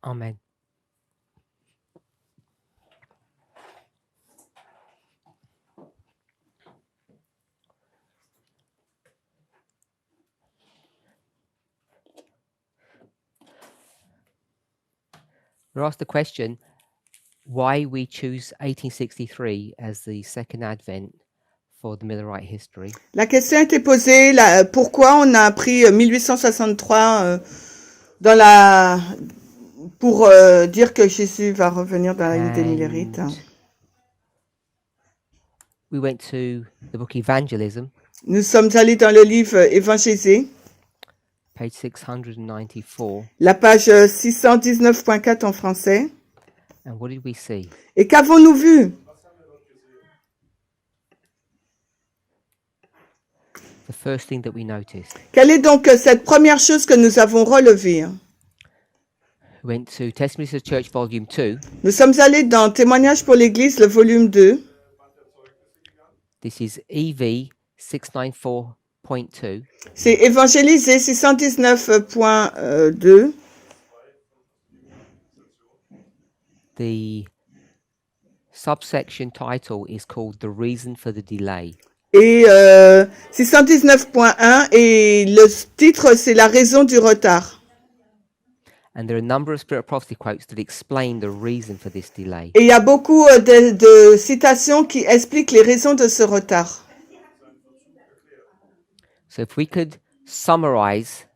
Amen. We're asked the question why we choose 1863 as the second Advent for the Millerite history. La question a été posée, pourquoi on a pris 1863 pour dire que Jésus va revenir dans la ligne des Millérites. We went to the book Evangelism, Nous sommes allés dans le livre Évangélisé, page 694, la page 619.4 en français. and what did we see? Et qu'avons-nous vu? The first thing that we noticed. Quelle est donc cette première chose que nous avons relevée? We went to Testimonies of the Church, Volume 2. Nous sommes allés dans Témoignages pour l'Église, le volume 2. This is EV 694.2. C'est Évangélisé 619.2. The subsection title is called The Reason for the Delay. Et 619.1 et le titre c'est La raison du retard. And there are a number of Spirit of Prophecy quotes that explain the reason for this delay. Et il y a beaucoup de citations qui expliquent les raisons de ce retard. So if we could summarize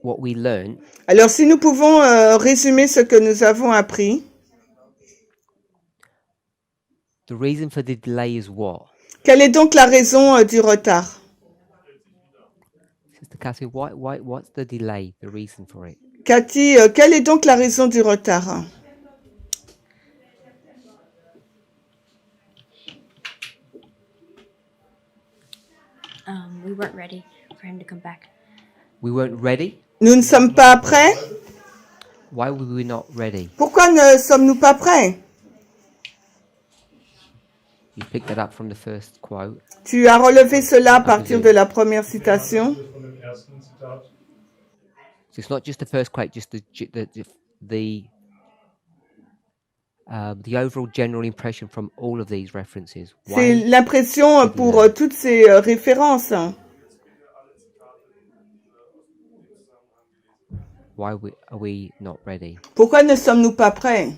what we learned, Alors si nous pouvons résumer ce que nous avons appris. the reason for the delay is what? Quelle est donc la raison du retard? Sister Cathy, what's the delay, the reason for it? Cathy, quelle est donc la raison du retard? We weren't ready for him to come back. We weren't ready? Nous ne sommes pas prêts? Why were we not ready? Pourquoi ne sommes-nous pas prêts? You picked that up from the first quote. Tu as relevé cela à partir de la première citation. So it's not just the first quote, just the overall general impression from all of these references. C'est l'impression pour toutes ces références. Why are we not ready? Pourquoi ne sommes-nous pas prêts?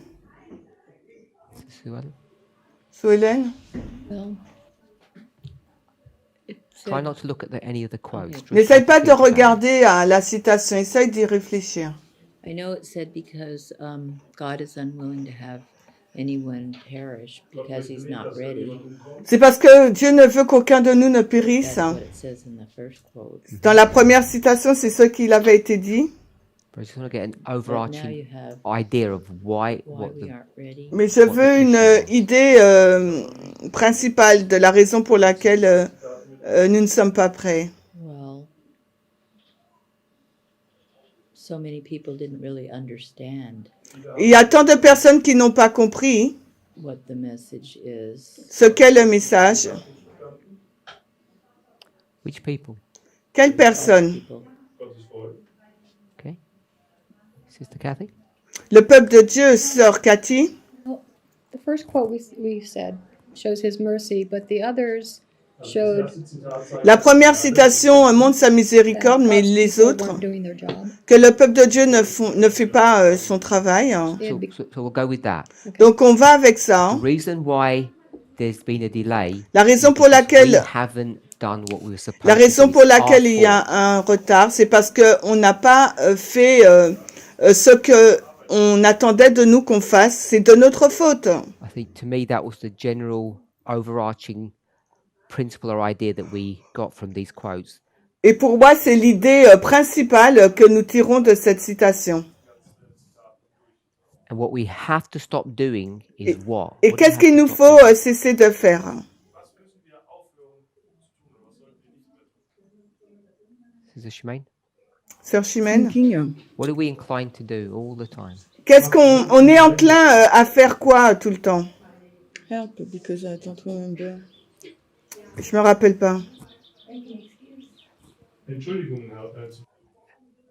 Sue-Hélène? Well, Try not to look at any of the quotes. Okay. N'essaye pas de regarder la citation, essaye d'y réfléchir. I know it said because God is unwilling to have anyone perish because he's not ready. C'est parce que Dieu ne veut qu'aucun de nous ne périsse. That's what it says in the first quote. Dans la première citation, c'est ce qu'il avait été dit. But I just want to get an overarching idea of why we aren't ready. Mais je veux une idée principale de la raison pour laquelle nous ne sommes pas prêts. Well, so many people didn't really understand Il y a tant de personnes qui n'ont pas compris what the message is. ce qu'est le message. which people? Quelle personne? People. Okay, Sister Kathy. Le peuple de Dieu, sœur Cathy. Well, the first quote we said shows his mercy, but the others showed La première citation montre sa miséricorde, mais les autres, weren't doing their job. que le peuple de Dieu ne fait pas son travail. So we'll go with that. Donc on va avec ça. The reason why there's been a delay. La raison pour we laquelle haven't done what we were supposed La raison to do. pour It's our laquelle il y a fault. un retard, c'est parce qu'on n'a pas fait ce qu'on attendait de nous qu'on fasse. C'est de notre faute. I think to me that was the general overarching principle or idea that we got from these quotes. Et pour moi, c'est l'idée principale que nous tirons de cette citation. And what we have to stop doing is what? Et What do we qu'est-ce have qu'il to nous stop faut doing? cesser de faire? Sister Shemaine? Sœur Chimène? What are we inclined to do all the time? Qu'est-ce qu'on est enclin à faire quoi tout le temps? Help, because I don't remember. Je me rappelle pas.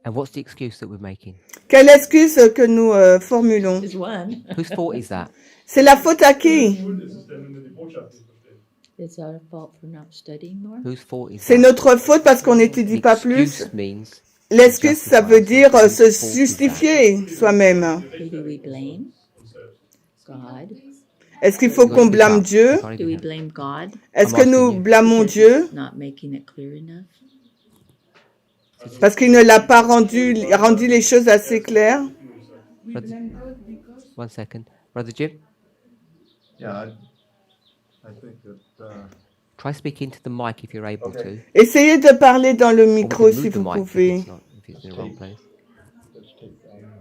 And what's the excuse that we're making? Quelle excuse que nous formulons? Is one. Whose fault is that? C'est la faute à qui? Schuld ist es denn, wenn wir die Botschaft nicht verstehen? It's our fault for not studying more. Whose fault is C'est that? notre faute parce qu'on n'étudie pas plus. Excuse means L'excuse, ça veut dire se justifier soi-même. Who do we blame? God. Est-ce qu'il faut qu'on blâme Dieu? Do we blame God Est-ce que nous blâmons Dieu not making it clear enough? parce qu'il ne l'a pas rendu les choses assez claires? One second. Brother Jim, Yeah, I think that, try speaking to the mic if you're able to. Essayez de parler dans le Or we micro can si move the vous mic if pouvez. it's not- if it's in the wrong place.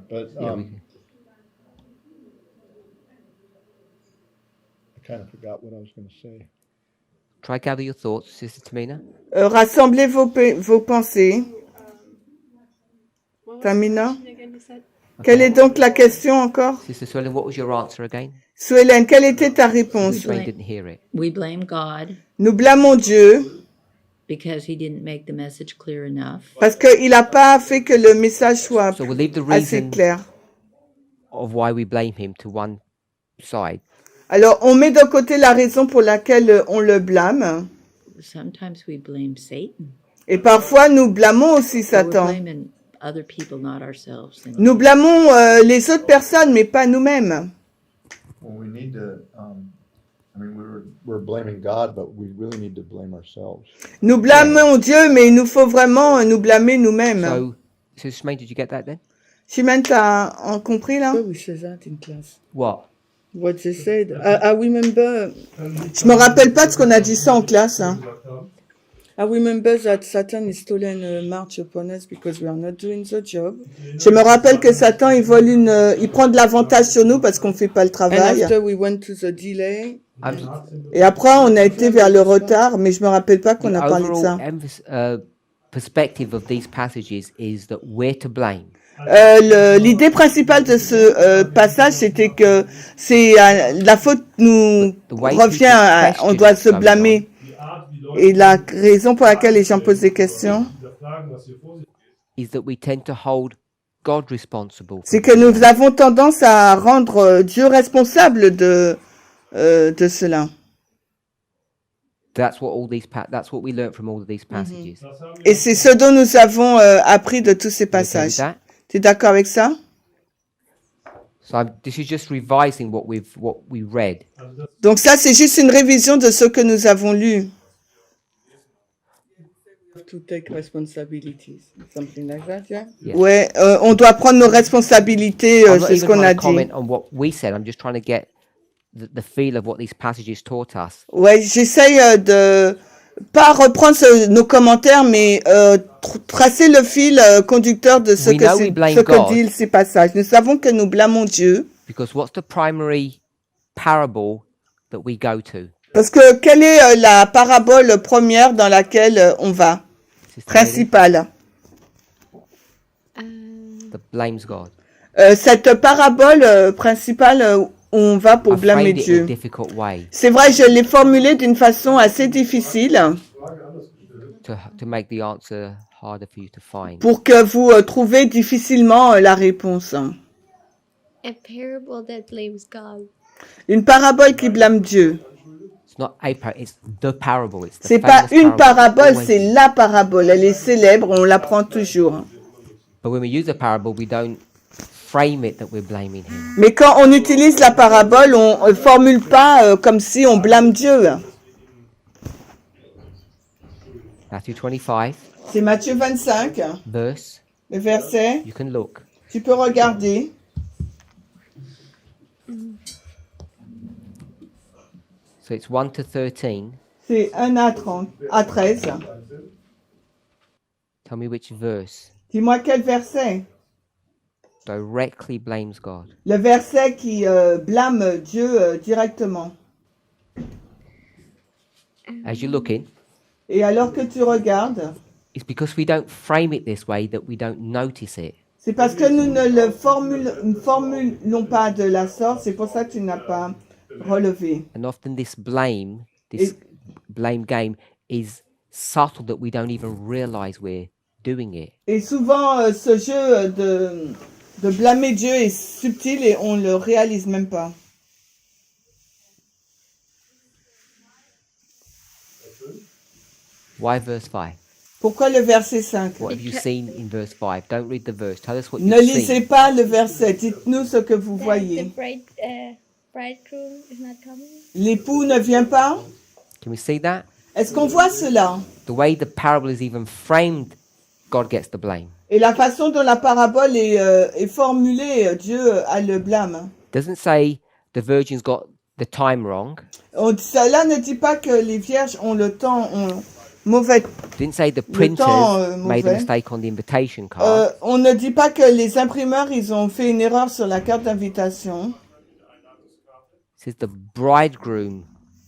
but Yeah, we can. I kind of forgot what I was going to say. Try gather your thoughts, Sister Tamina. Rassemblez vos pensées. Tamina? Quelle est donc la question encore? Sister Swellen, what was your answer again? Suelen, quelle était ta réponse? Train didn't hear it. We blame God Nous blâmons Dieu because he didn't make the message clear enough. parce qu'il n'a pas fait que le message soit So we'll leave the assez reason clair. of why we blame him to one side. Alors, on met de côté la raison pour laquelle on le blâme. Sometimes we blame Satan. Et parfois, nous blâmons aussi We're Satan. blaming other people, not ourselves. And Nous blâmons les autres personnes, mais pas nous-mêmes. Well, we need to, I mean, we're blaming God, but we really need to blame ourselves. Nous blâmons Dieu, mais il nous faut vraiment nous blâmer nous-mêmes. So, Sister Shemaine, did you get that then? Chimène, t'as compris là? Oh, we said that in class. What? What they said. I remember. Je me rappelle pas de ce qu'on a dit ça en classe. Hein. I remember that Satan is stolen a march upon us because we are not doing the job. Je me rappelle que Satan, il prend de l'avantage sur nous parce qu'on fait pas le And travail. after we went to the delay, Et après, on a été vers le retard, mais je me rappelle pas qu'on a The parlé de ça. overall perspective of these passages is that we're to blame. L'idée principale de ce passage, c'était que c'est la faute nous revient, on doit se blâmer. Et la raison pour laquelle les gens posent des questions, Is that we tend to hold God responsible. c'est que nous avons tendance à rendre Dieu responsable de cela. That's what we learned from all of these passages. Et c'est ce dont nous avons appris de tous ces You okay with passages. that? Tu es d'accord avec ça? So this is just revising what we read. Donc ça, c'est juste une révision de ce que nous avons lu. to take responsibilities. Something like that, yeah? Yeah. Ouais, on doit prendre nos responsabilités, I'm not c'est ce even qu'on a trying to dit. comment on what we said. I'm just trying to get the feel of what these passages taught us. Ouais, j'essaye de pas reprendre nos commentaires, mais tracer le fil conducteur de ce We know we blame God. que disent ces passages. Nous savons que nous blâmons Dieu, Because what's the primary parable that we go to? parce que quelle est la parabole première dans laquelle on va? Sister Lady? Principale. That blames God. Cette parabole principale où on va pour I blâmer framed it in a Dieu. difficult way C'est vrai, je l'ai formulée d'une façon assez difficile to make the answer harder for you to find. pour que vous trouviez difficilement la réponse. A parable that blames God. Une parabole qui blâme Dieu. It's not a parable, it's the parable. It's the C'est pas famous une parabole, always c'est is. la parabole. Elle est célèbre, on l'apprend toujours. But when we use a parable, we don't frame it that we're blaming him. Mais quand on utilise la parabole, on ne formule pas comme si on blâme Dieu. Matthew 25, C'est Matthieu 25, verse, le verset. you can look. Tu peux regarder. So it's 1 to 13. C'est 1 à 30, à 13. Tell me which verse Dis-moi quel verset. directly blames God. Le verset qui blâme Dieu directement. As you're looking, Et alors que tu regardes, it's because we don't frame it this way that we don't notice it. c'est parce que nous ne le formulons pas de la sorte, c'est pour ça que tu n'as pas relevé. And often this blame game is subtle that we don't even realize we're doing it. Et souvent, ce jeu de blâmer Dieu est subtil et on le réalise même pas. Why verse 5? Pourquoi le verset 5? What have you seen in verse 5? Don't read the verse. Tell us what Ne you've lisez seen. pas le verset, dites-nous ce que vous That voyez. the bridegroom is not coming. L'époux ne vient pas? Can we see that? Est-ce qu'on voit cela? The way the parable is even framed, God gets the blame. Et la façon dont la parabole est formulée, Dieu a le blâme. Doesn't say the virgins got the time wrong. Cela ne dit pas que les vierges ont le temps mauvais. Didn't say the Le printers temps, made a mauvais. mistake on the invitation card. On ne dit pas que les imprimeurs ils ont fait une erreur sur la carte d'invitation. It says the bridegroom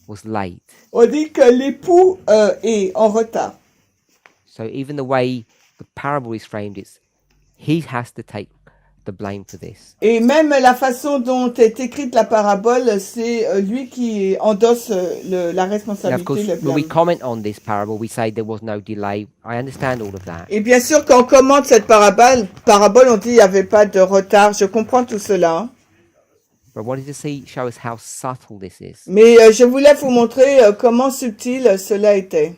was late. On dit que l'époux est en retard. So even the way the parable is framed, it's he has to take the blame for this. Et même la façon dont est écrite la parabole, c'est lui qui endosse la Now, of responsabilité, course, le when we blâme. comment on this parable, we say there was no delay. I understand all of that. Et bien sûr, quand on commente cette parabole, on dit il n'y avait pas de retard. Je comprends tout cela. But I wanted to show us how subtle this is. Mais je voulais vous montrer comment subtil cela était.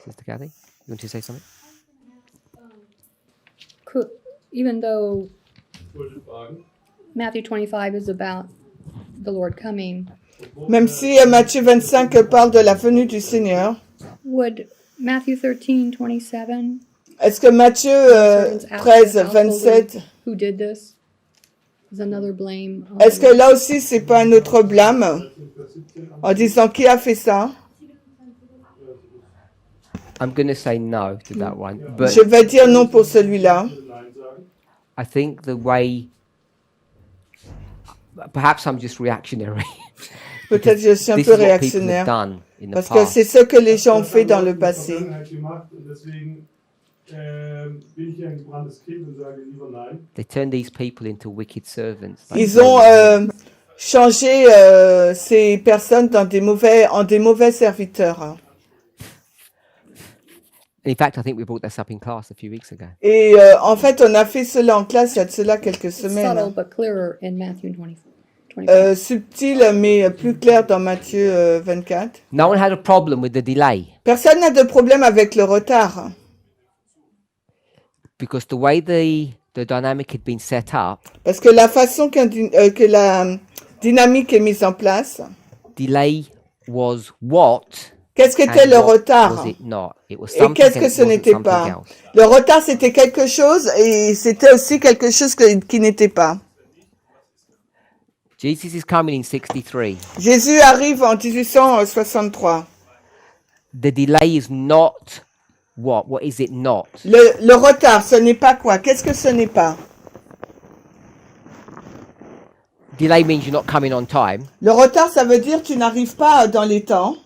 Sister Kathy, you want to say something? Even though Wollte fragen. Matthew 25 is about the Lord coming, Même si Matthieu 25 parle de la venue du Seigneur, would Matthew 13:27 est-ce que Matthieu 13, 27, who did this is another blame? est-ce que là aussi c'est pas un autre blâme en disant qui a fait ça? I'm going to say no to that one. But Je vais dire non pour celui-là. Nein sagen. I think the way, perhaps I'm just reactionary. Peut-être je suis un This peu is what people have réactionnaire. done in the Parce que past. c'est ce que les gens ont fait dans le passé. Vergangenheit gemacht und deswegen bin ich hier ein gebranntes Kind und sage lieber nein. They turned these people into wicked servants. Ils ont changé ces personnes en des mauvais serviteurs. In fact, I think we brought this up in class a few weeks ago. Et en fait, on a fait cela en classe il y a de cela quelques Subtle semaines. but clearer in Matthew 25. Subtil mais plus clair dans Matthieu 24. No one had a problem with the delay Personne n'a de problème avec le retard. because the way the dynamic had been set up, Parce que la façon que la dynamique est mise en place, delay was what qu'est-ce qu'était and le what retard? was it not? It was Et something qu'est-ce and que it ce wasn't n'était something pas? else. Le retard, c'était quelque chose et c'était aussi quelque chose qui n'était pas. Jesus is coming in 63. Jésus arrive en 1863. The delay is not what? What is it not? Le retard, ce n'est pas quoi? Qu'est-ce que ce n'est pas? Delay means you're not coming on time. Le retard, ça veut dire que tu n'arrives pas dans les temps.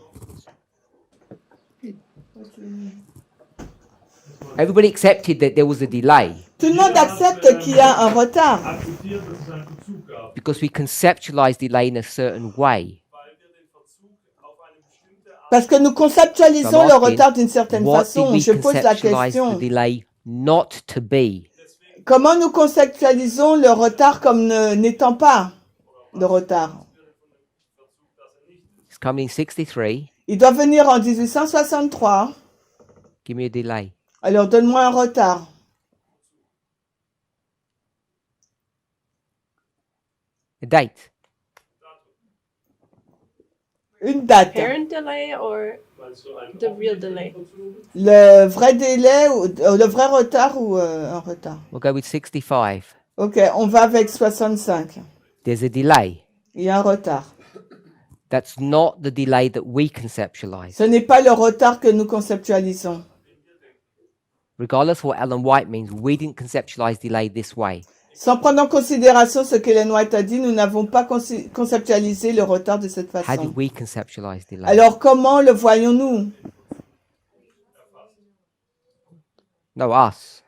Everybody accepted that there was a delay Tout le monde accepte qu'il y a un retard Akzeptiert, dass es einen Verzug gab, because we conceptualize delay in a certain way. weil wir den Verzug auf eine bestimmte Art parce que nous conceptualisons I'm le asking, retard d'une certaine What façon. did we Je pose la conceptualize question. the delay not to be? Comment nous conceptualisons le retard comme n'étant pas de retard? It's coming in 63. Il doit venir en 1863. Give me a delay. Alors donne-moi un retard. A date. Une date. Apparent delay or meinst du ein the real delay? Le vrai délai, ou le vrai retard ou un retard? We'll go with 65. Ok, on va avec 65. There's a delay. Il y a un retard. That's not the delay that we conceptualize. Ce n'est pas le retard que nous conceptualisons. Regardless of what Ellen White means, we didn't conceptualize delay this way. Sans prendre en considération ce qu'Ellen White a dit, nous n'avons pas conceptualisé le retard de cette How façon. did we conceptualize delay? Alors comment le voyons-nous? No, us.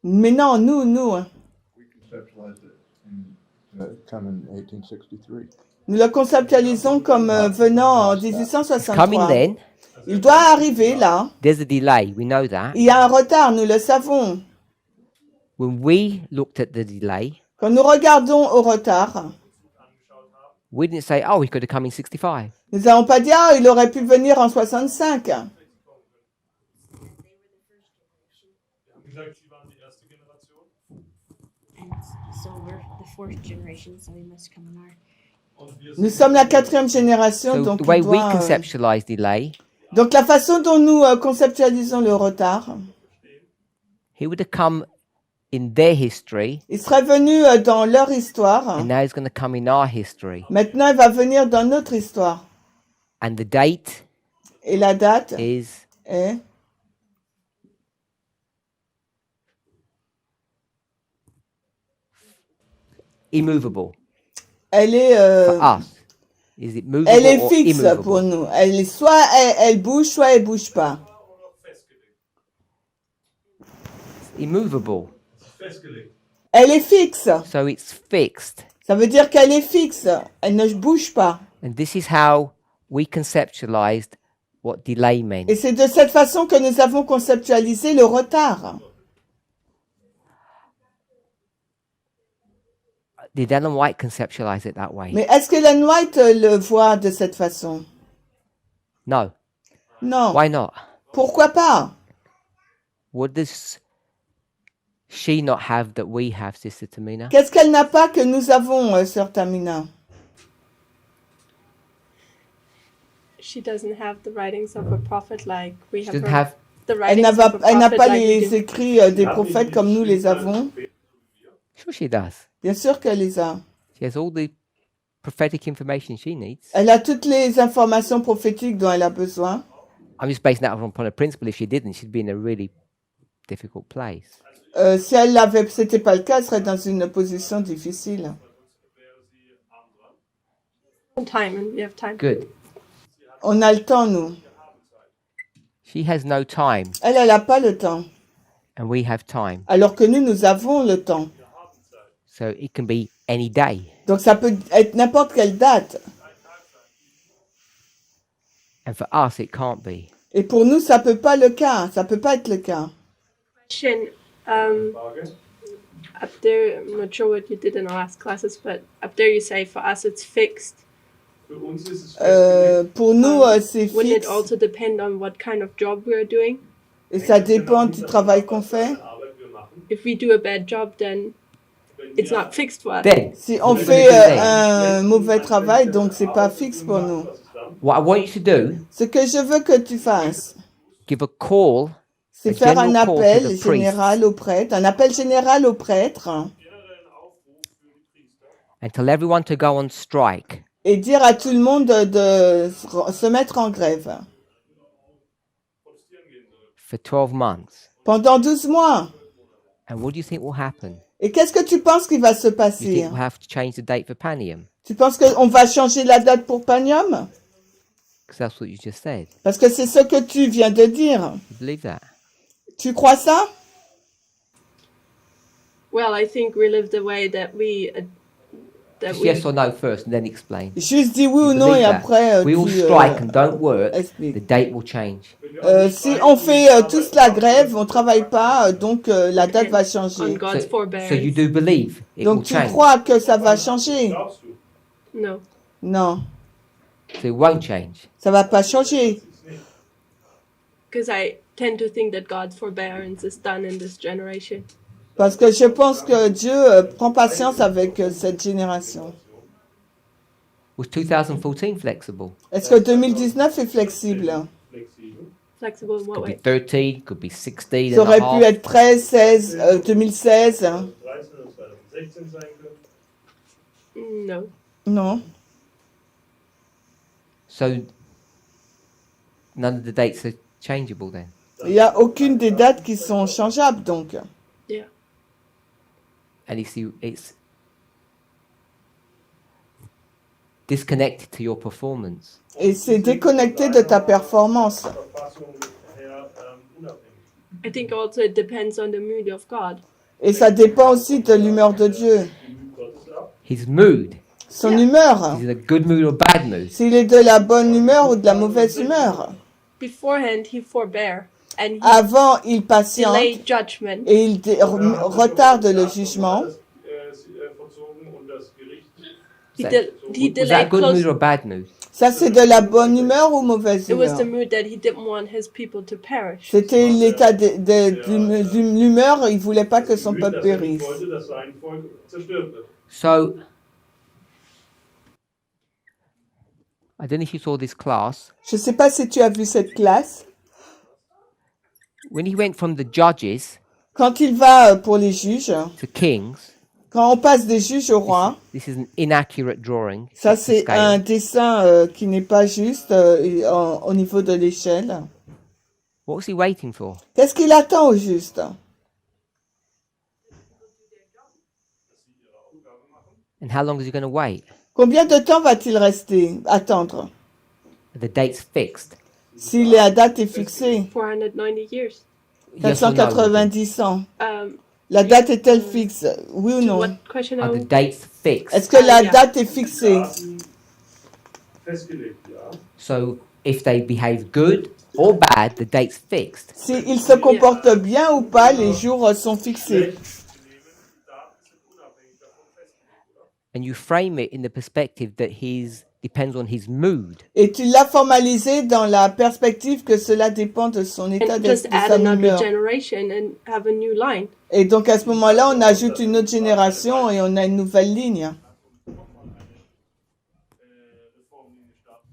Mais non, nous. Hein. We conceptualized it come in 1863. Nous le conceptualisons comme venant en Coming 1863. then. Il doit arriver là. There's a delay. We know that. Il y a un retard, nous le savons. When we looked at the delay, Quand nous regardons au retard, we didn't say, "Oh, he could have come in 65." nous n'avons pas dit, ah, il aurait pu venir en 65. Wir haben gesagt, sie waren die erste Generation. And so we're the fourth generation, so he must come in our. Und wir Nous sommes la 4e génération, So donc the way il we doit, conceptualize delay, donc la façon dont nous conceptualisons le retard, he would have come in their history, il serait venu dans leur histoire. and now he's going to come in our history. Maintenant, il va venir dans notre histoire. And the date Et la date is est immovable elle est, for us. Is it movable elle est or fixe immovable? pour nous. Elle est soit elle bouge, soit elle bouge pas. Immovable. festgelegt. Elle est fixe. So it's fixed. Ça veut dire qu'elle est fixe. Elle ne bouge pas. And this is how we conceptualized what delay meant. Et c'est de cette façon que nous avons conceptualisé le retard. Did Ellen White conceptualize it that way? Mais est-ce que Ellen White le voit de cette façon? No. Non. Why not? Pourquoi pas? What does she not have that we have, Sister Tamina? Qu'est-ce qu'elle n'a pas que nous avons, Sœur Tamina? She doesn't have the writings of a prophet like we She have. doesn't have. The Elle writings n'a of a pas, elle n'a prophet pas like we les do. écrits des prophètes comme nous les avons. Sure, she does. Bien sûr qu'elle les a. She has all the prophetic information she needs. Elle a toutes les informations prophétiques dont elle a besoin. I'm just basing that upon a principle. If she didn't, she'd be in a really difficult place. Si elle l'avait, c'était pas le cas, elle serait dans une position difficile. Time, and we have time. Good. On a le temps, nous. She has no time, Elle n'a pas le temps. and we have time. Alors que nous avons le temps. So it can be any day. Donc ça peut être n'importe quelle date. And for us, it can't be. Et pour nous, ça peut pas le cas. Ça peut pas être le cas. Question. Frage. Up there, I'm not sure what you did in our last classes, but up there you say for us it's fixed. Für uns ist es festgelegt. Pour nous, c'est Wouldn't it fixe. also depend on what kind of job we're doing? Et ça dépend du travail qu'on fait. Arbeit wir machen. If we do a bad job, then it's not fixed for us. Then, Si on fait un mauvais travail, donc c'est pas fixe pour nous. what I want you to do, Ce que je veux que tu fasses, give a call, c'est A faire un general call to appel the priest. général au prêtre, un appel général au prêtre, and tell everyone to go on strike. et dire à tout le monde de se mettre en grève For 12 months. pendant 12 mois. And what do you think will happen? Et qu'est-ce que tu penses qu'il va se You think passer? we'll have to change the date for Panium? Tu penses qu'on va changer la date pour Panium? Because that's what you just said. Parce que c'est ce que tu viens de dire. You believe that? Tu crois ça? Well, I think we live the way that we. Just yes or no first, and then explain. Juste dis oui ou You non et believe that? après We all tu strike and don't work. expliques. The date will change. Si on fait tous la grève, on travaille pas, donc la date va on changer. God's So forbearance. you do believe it will Donc tu change. crois que ça va changer? Glaubst du? No. Non, So it won't change. ça va pas changer. Because I tend to think that God's forbearance is done in this generation. Parce que je pense que Dieu prend patience avec cette génération. Was 2014 flexible? Est-ce que 2019 est flexible? Flexibel. Flexible in what Could be way? 13, could be 16 Ça and aurait a pu half. être 13, 16, 2016. 13 oder 2016 sein können. No. Non. So none of the dates are changeable then. Il n'y a aucune des dates qui sont changeables, donc. Yeah. And you see, it's disconnected to your performance. Et c'est déconnecté de ta performance. Verfassung her unabhängig. I think also it depends on the mood of God. Et ça dépend aussi de l'humeur de Dieu. Die Gottes ab. His mood son humeur. Is it a good mood or bad mood? S'il est de la bonne humeur ou de la mauvaise humeur. Beforehand, he forbear and he Avant, il patiente delay judgment. et il retarde le jugement. He Was delayed that good mood close. or bad mood? Ça, c'est de la bonne humeur ou mauvaise It was the humeur? mood that he didn't want his people to perish. C'était l'état de l'humeur, il voulait pas que son peuple périsse. So, I don't know if you saw this class. Je sais pas si tu as vu cette classe. When he went from the judges Quand il va pour les juges, to kings, quand on passe des juges au roi, this is an inaccurate drawing. ça It's a c'est scale. un dessin qui n'est pas juste au niveau de l'échelle. What was he waiting for? Qu'est-ce qu'il attend au juste? And how long is he going to wait? Combien de temps va-t-il rester, attendre? The date's fixed. Si la date est fixée, 490 years. Yes or no? 490 ans. Um, La date est-elle fixe? Oui ou non? what question Are are the we? dates fixed? Est-ce que la Yeah. date est fixée? Festgelegt, ja. So if they behave good or bad, the date's fixed. S'il se comporte bien ou pas, les jours sont fixés. And you frame it in the perspective that his depends on his mood. Et tu l'as formalisé dans la perspective que cela dépend de son état And d'esprit, just de add sa another humeur. generation and have a new line. Et donc à ce moment-là, on ajoute une autre génération et on a une nouvelle ligne.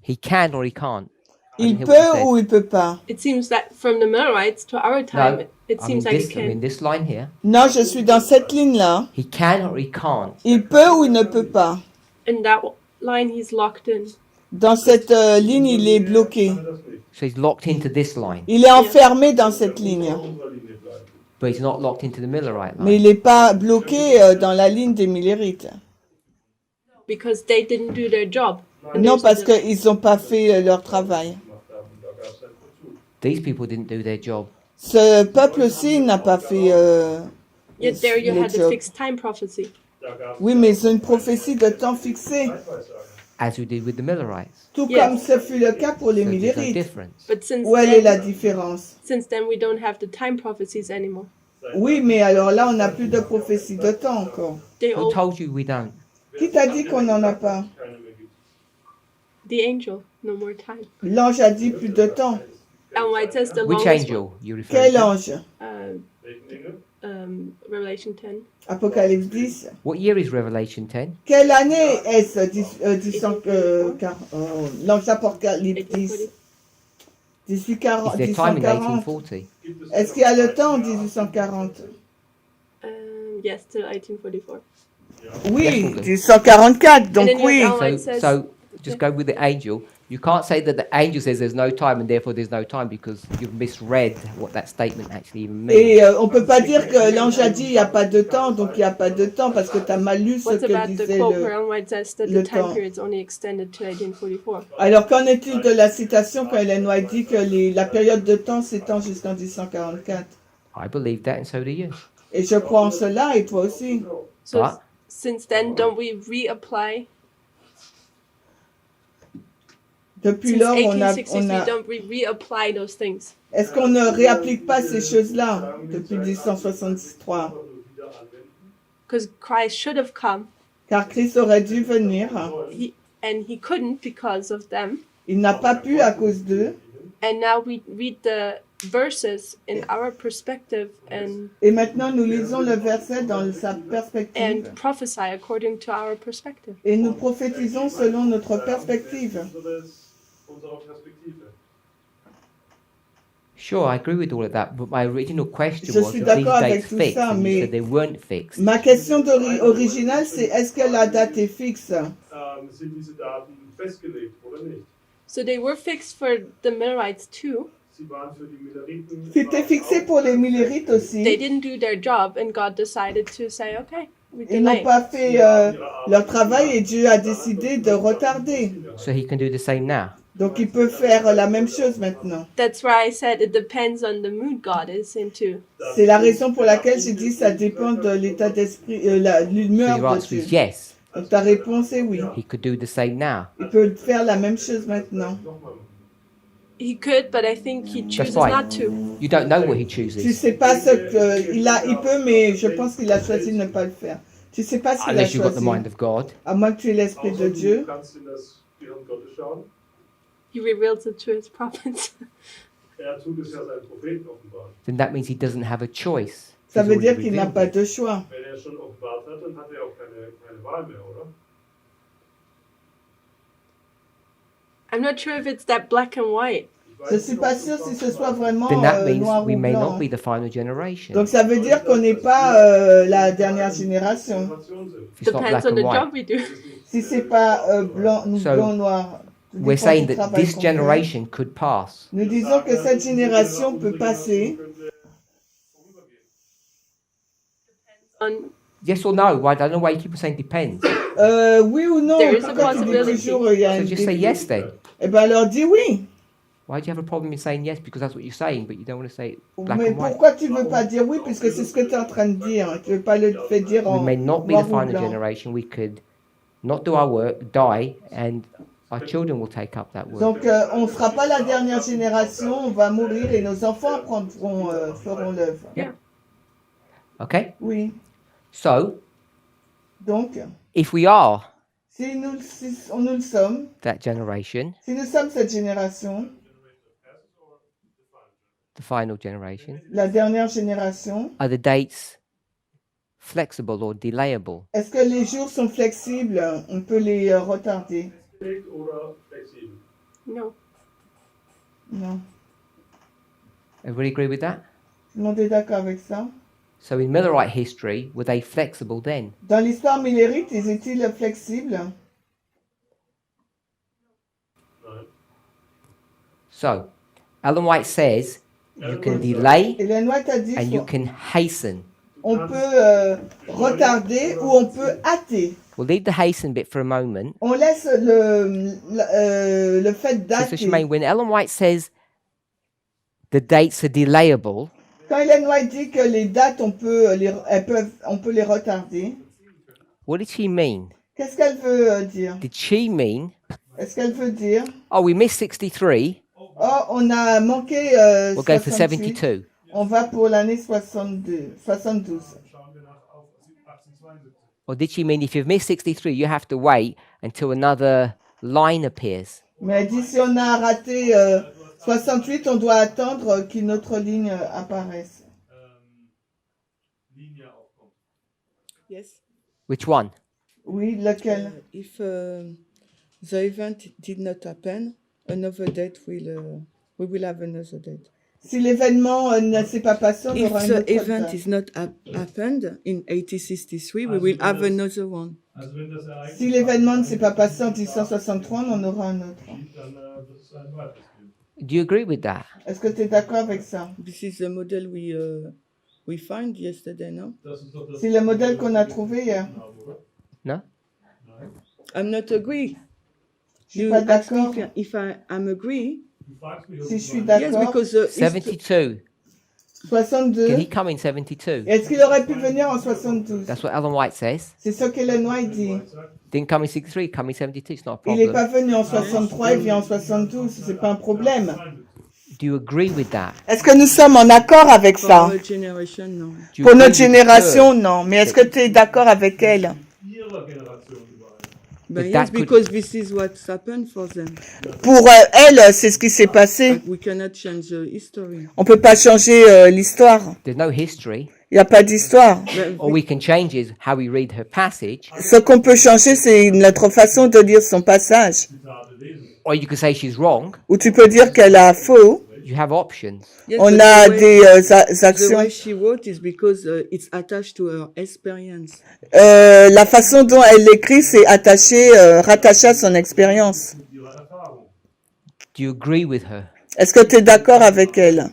He can or he can't. I Il didn't hear what you peut said. ou il peut pas? It seems that from the Millerites to our time, No, it I'm in seems like this, it I'm in can. this line here. Non, je suis dans cette ligne-là. He can or he can't. Il peut ou il ne peut pas? In that line, he's locked in. Dans cette ligne, il est bloqué. So he's locked into this line, Il est enfermé dans cette ligne. but he's not locked into the Millerite Mais line. il n'est pas bloqué dans la ligne des Millerites. Because they didn't do their job. And Non, there's parce the- qu'ils n'ont pas fait leur travail. These people didn't do their job. Ce peuple aussi n'a pas fait Yet there you le had the job. fixed time prophecy. Oui, mais c'est une prophétie de temps fixé, As we did with the Millerites. tout Yes. comme ce fut le cas pour les So there's no Millerites. difference. But since Où elle est la then, différence? we don't have the time prophecies anymore. Oui, mais alors là, on n'a plus de prophétie de temps encore. They Who all, told you we don't? Qui t'a dit qu'on n'en a pas? the angel, no more time. L'ange a dit plus de temps. And why it says the Which longest angel you refer Quel to? ange? one, Revelation 10. Apocalypse 10. What year is Revelation 10? Quelle année est-ce? L'ange d'Apocalypse 10. 1840. Is there time in 1840. 1840? Est-ce qu'il y a le temps en 1840? Yes, till 1844. Oui, 1844, donc And then oui. you're down- it says- So just go with the angel. You can't say that the angel says there's no time and therefore there's no time because you've misread what that statement actually even means. Et on peut pas dire que l'ange a dit il n'y a pas de temps, donc il n'y a pas de temps parce que tu as mal lu ce What's que about the disait quote le... where why it says that le the time temps. period is only extended to 1844? Alors qu'en est-il de la citation quand Ellen White dit que la période de temps s'étend jusqu'en 1844? I believe that and so do you. Et je crois en cela et toi aussi. So Ah. since then, don't we reapply? Depuis Since lors, on 1863, a... don't we reapply those things? Est-ce qu'on ne réapplique pas ces choses-là depuis 1863? Because Christ should have come, Car Christ aurait dû venir. and he couldn't because of them. Il n'a pas pu à cause d'eux. And now we read the verses in our perspective and Et maintenant, nous lisons le verset dans sa perspective. prophesy according to our perspective. Et nous prophétisons selon notre perspective. Sure, I agree with all of that, but my original question Je was suis if these d'accord avec dates tout fixed, ça, and you mais- said they weren't fixed. Ma question originale, c'est est-ce que la date est fixe? Sind diese Daten festgelegt oder nicht? So they were fixed for the Millerites too. Sie waren für die Milleriten. C'était fixé pour les Millerites They aussi. didn't do their job, and God decided to say, okay, we Ils n'ont delay. pas fait leur travail et Dieu a décidé de retarder. So he can do the same now. Donc il peut faire la même chose maintenant. That's why I said it depends on the mood God is into. C'est la raison pour laquelle j'ai dit ça dépend de l'état d'esprit, So l'humeur your de answer Dieu. is yes. Donc ta réponse est oui. He could do the same now. Il peut faire la même chose maintenant. He could, but I think he That's chooses fine. not to. You don't know what he Tu chooses. sais pas ce que il peut, mais je pense qu'il a choisi de ne pas le faire. Tu sais pas ce qu'il a Unless you've got the choisi. mind of God. À moins que tu aies l'esprit de Außer Dieu. du kannst in das Gehirn Gottes schauen. He reveals it to his prophets. Tut es ja seinen Propheten offenbaren. Then that means he doesn't have a choice. Ça He's veut dire already qu'il n'a revealed pas it. de choix. Wenn schon offenbart hat, dann hat auch keine Wahl mehr, oder? I'm not sure if it's that black and white. Je suis pas sûre si ce soit vraiment Then that means noir we ou may blanc. not be the final generation. Donc ça veut dire qu'on n'est pas la dernière génération. If it's not Depends black on and the white. job we do. Si c'est pas blanc, So, noir. tout We're dépend saying du that travail this qu'on fait. generation could pass. Nous disons que cette génération peut passer. On Yes or no? Why? I don't know why you keep saying depends. Oui ou non? There is a Pourquoi tu dis possibility. toujours il y a So une just say yes then. Eh ben alors dis oui. Why do you have a problem in saying yes? Because that's what you're saying, but you don't want to say it black Mais and white. pourquoi tu veux pas dire oui? Puisque c'est ce que tu es en train de dire. Tu veux pas le faire dire en We may not be noir the ou final blanc. generation. We could not do our work, die, and our children will take up that work. Donc on ne sera pas la dernière génération, on va mourir et nos enfants feront l'œuvre. Okay? Oui. So, Donc, if we are si nous le sommes, that generation, si nous sommes cette génération, the final generation, la dernière génération, are the dates flexible or delayable? est-ce que les jours sont flexibles? On peut les retarder? Oder flexibel. no. Non. Everybody agree with that? Tout le monde est d'accord avec ça? So in Millerite history, were they flexible then? Dans l'histoire millérite, ils étaient flexibles? So, Ellen White says you can delay Et Ellen White a dit and you can hasten. on peut retarder ou on peut hâter. We'll leave the hasten bit for a moment. On laisse le fait Sister d'hâter. Shemaine, when Ellen White says the dates are delayable, Quand Ellen White dit que les dates, on peut les retarder, what did she mean? qu'est-ce qu'elle veut dire? Did she mean, Est-ce qu'elle veut dire, oh, we missed 63, oh, on a manqué we'll go for 68, 72? on va pour l'année 72. Or did she mean if you've missed 63, you have to wait until another line appears? Mais elle dit si on a raté 68, on doit attendre qu'une autre ligne apparaisse. Yes. Which one? Oui, lequel? If the event did not happen, another date will we will have another date. Si l'événement ne s'est pas passé, on If aura une the autre event date. is not happened in 1863, we will have another one. Also wenn das Ereignis Si l'événement ne s'est pas passé en 1863, on en aura un autre. geschieht, dann wird es ein weiteres geben. Do you agree with that? Est-ce que tu es d'accord avec ça? This is the model we find yesterday, no? Das ist doch das C'est le modèle qu'on a trouvé hier. Genau, oder? No? I'm not agree. Je suis pas ask me d'accord. if I am agree. Du fragst mich, ob Si ich je suis meine. Yes, d'accord. because 72. 62. Can he come in 72? Est-ce qu'il aurait pu venir en 72? That's what Ellen White says. C'est ce qu'Ellen White dit. Didn't come in 63, come in 72. It's not a Il n'est problem. pas venu en 63, il vient en 72. C'est pas un problème. Do you agree with that? Est-ce que nous sommes en accord avec for ça? our generation, no. Do you Pour agree notre with génération, her? non. Mais est-ce que tu es d'accord avec elle? Ihrer Generation überall. But that yes, could- because this is what's happened for them. Pour elle, c'est ce qui s'est passé. We cannot change the history. On peut pas changer l'histoire. There's no history. Il n'y a pas d'histoire. But All we can change is how we read her passage. Ce qu'on peut changer, c'est notre façon de lire son passage. Zitate lesen. Or you could say she's wrong. Ou tu peux dire qu'elle a faux. You have options. yes, On but a the way- des The actions. way she wrote is because it's attached to her experience. La façon dont elle l'écrit, c'est rattaché à son expérience. Ihrer Erfahrung. Do you agree with her? Est-ce que tu es d'accord avec elle?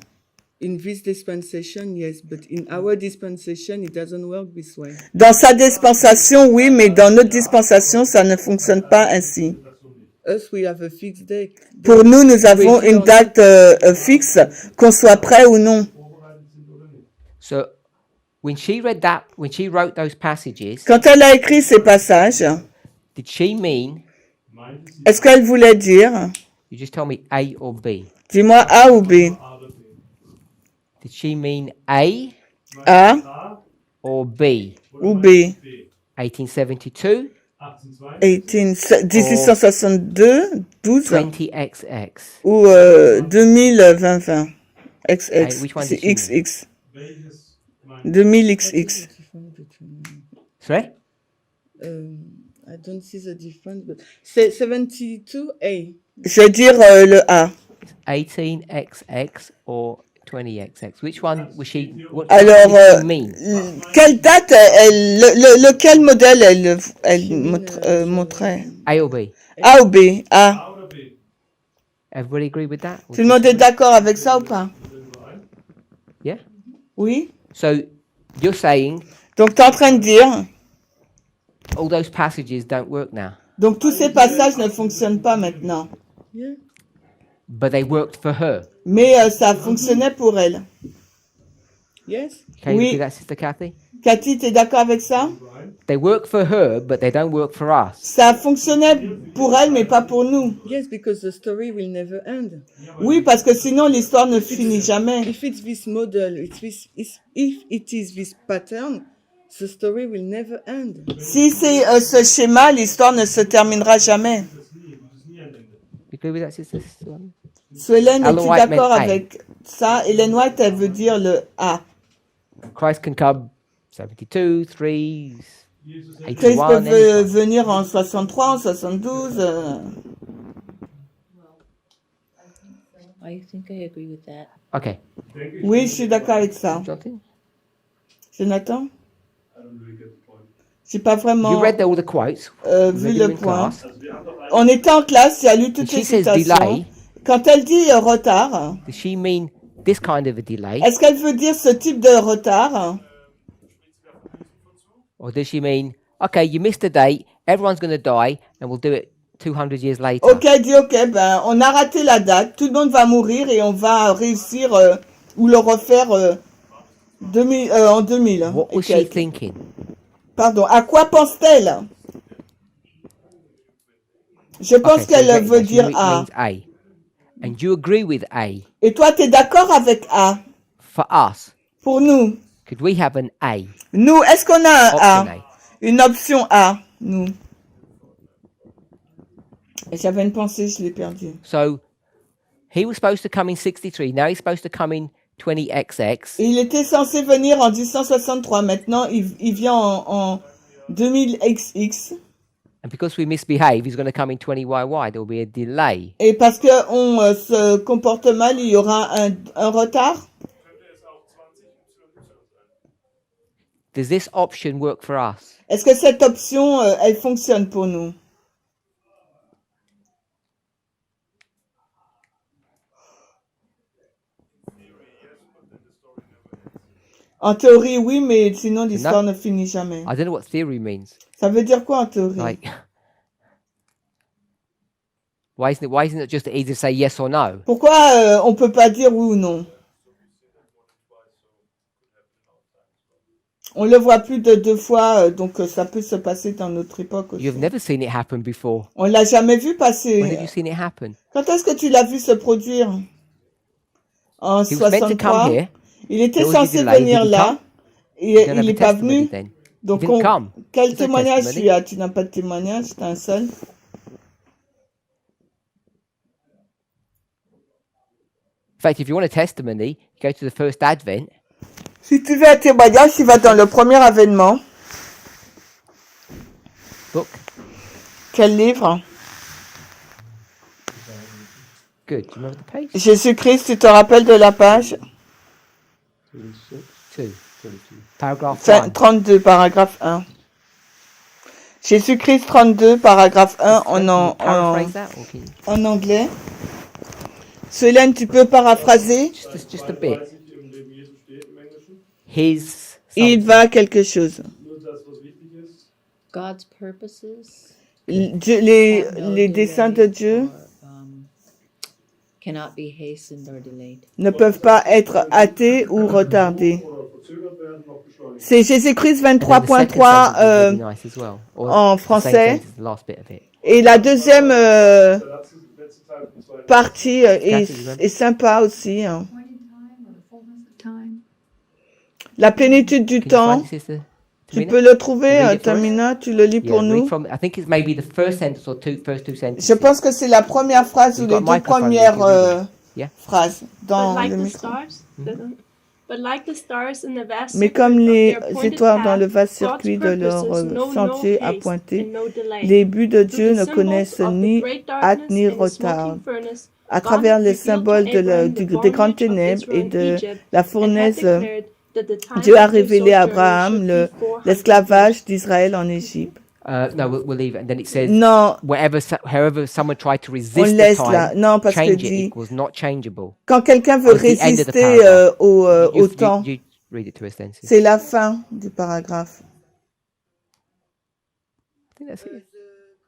In this dispensation, yes, but in our dispensation, it doesn't work this way. Dans sa dispensation, oui, mais dans notre dispensation, ça ne fonctionne pas ainsi. Us, we have a fixed date. Pour nous, nous avons une date fixe, qu'on soit prêt ou non. So when she read that, when she wrote those passages, Quand elle a écrit ces passages, Did she mean, Meinte sie Est-ce qu'elle voulait dire, you just tell me A or B. dis-moi A ou B? A oder B? Did she mean A A A or B? oder ou B? meinte sie B? 1872, 1862, 12 20XX. ou 2020, XX, Which one c'est did she XX, Welches meinte 2000XX. Sorry? I don't see the difference, but c'est 72A. Je vais dire le A. 18XX or 20XX. Which one was she? What Alors, did she mean? quelle date, lequel modèle elle montrait? A or B? A ou B? A. A oder B? Everybody agree with that? Or Tout le monde est d'accord avec ça ou pas? Yeah. Oui? So you're saying Donc, tu es en train de dire, all those passages don't work now, donc tous ces passages ne fonctionnent pas maintenant. Yeah. but they worked for her. Mais ça fonctionnait pour elle. Yes. Can you Oui. do that, Sister Kathy? Cathy, tu es d'accord avec ça? They work for her, but they don't work for us. Ça fonctionnait pour elle, mais pas pour nous. Yes, because the story will never end. Oui, parce que sinon l'histoire ne finit jamais. If it's this model, if it is this pattern, the story will never end. Si c'est ce schéma, l'histoire ne se terminera jamais. You agree with that, Sister Swan? Solène, Ellen es-tu White d'accord meant A. avec ça? Ellen White, elle veut dire le A. Christ can come 72, 3s, Christ 81. peut anytime. venir en 63, en 72. I think I agree with that. Okay, Oui, je suis d'accord avec ça. Jonathan? Jonathan? I don't really get the point. J'ai pas You vraiment read all the quotes. vu read le them in point. class. Also wir haben doch On était en classe, tu as lu toutes She les says citations. delay. Quand elle dit retard, Does she mean this kind of a delay, est-ce qu'elle veut dire ce type de retard? or does she mean, okay, you missed a date, everyone's going to die, and we'll do it 200 years later? Ok, elle dit ok, ben on a raté la date, tout le monde va mourir et on va réussir ou le refaire en 2000. What was Et she qu'elle- thinking? Pardon, à quoi pense-t-elle? Je pense Okay, so qu'elle that- veut she dire means A. A. And you agree with A. Et toi, tu es d'accord avec A? For us, Pour nous. could we have an A? Nous, est-ce qu'on a un Option A? A. Une option A, nous. Et j'avais une pensée, je l'ai perdue. So he was supposed to come in 63. Now he's supposed to come in 20XX. Il était censé venir en 1863. Maintenant, il vient en 2000XX. And because we misbehave, he's going to come in 20YY. There will be a delay. Et parce que on se comporte mal, il y aura un retard. Does this option work for us? Est-ce que cette option, elle fonctionne pour nous? En théorie, oui, mais sinon l'histoire ne finit jamais. I don't know what theory means. Ça veut dire quoi en théorie? Like, why isn't it just easy to say yes or no? Pourquoi on peut pas dire oui ou non? On le voit plus de 2 fois, donc ça peut se passer dans notre époque aussi. You've never seen it happen before. On l'a jamais vu When have passer. you seen it happen? Quand est-ce que tu l'as vu se produire? En He was meant to come 63. here. Il était There was a censé delay. venir Did he là. come? Et You don't il have n'est a pas testimony venu. then. Donc, He didn't come. quel There's no témoignage testimony. tu as? Tu n'as pas de témoignage, tu as un seul. In fact, if you want a testimony, go to the first Advent. Si tu veux un témoignage, tu vas dans le premier avènement. Book. Quel livre? Good. Do you remember the page? Jésus-Christ, tu te rappelles de la page? 2. Paragraph 1. 32, paragraphe 1. Jésus-Christ 32, paragraphe 1 Paraphrase that, or can you- en anglais. Solène, tu peux paraphraser? just a bit. Weiß ich, im Leben Jesu steht im Englischen. His. Il something. va quelque chose. Nur das, was wichtig ist. God's purposes Les desseins de Dieu cannot be hastened or delayed. ne peuvent pas être hâtés ou retardés. Oder verzögert werden, noch beschleunigt. C'est Jésus-Christ And then the second 23.3 sentence is really nice as well. Or en the same français. sentence, the last bit of it. Et la deuxième Der letzte Teil vom zweiten. partie est sympa aussi. Hein. La plénitude du Can you temps. find it, Sister Tu Tamina? peux le trouver, Read it for us? Tamina, tu le lis Yeah, pour read nous. from, I think it's maybe the first sentence or first two sentences. Je pense que c'est la première phrase ou You've les got deux microphone, premières you can read it. Yeah. phrases dans But like le the micro. stars, but like the stars in the vast Mais circuit comme of les their appointed étoiles dans le path, vaste God's circuit de leur purposes know no sentier haste appointé, and no delay. les buts de Through Dieu the ne symbols connaissent of the ni great hâte darkness ni and the retard. smoking furnace, À God travers had les revealed to symboles Abraham the des grandes bondage of ténèbres et Israel in de Egypt, la and had fournaise, declared that the time Dieu a of their révélé à sojourn Abraham should be 400 l'esclavage years. d'Israël en Égypte. No, we'll leave it. And then it says, Non, however someone tried to on resist the laisse là. time, Non, parce que change it dit, equals not changeable. quand quelqu'un veut Oh, it's the end of the résister paragraph. au temps, You read it to us then. Sis. c'est la fin du paragraphe. I think that's it.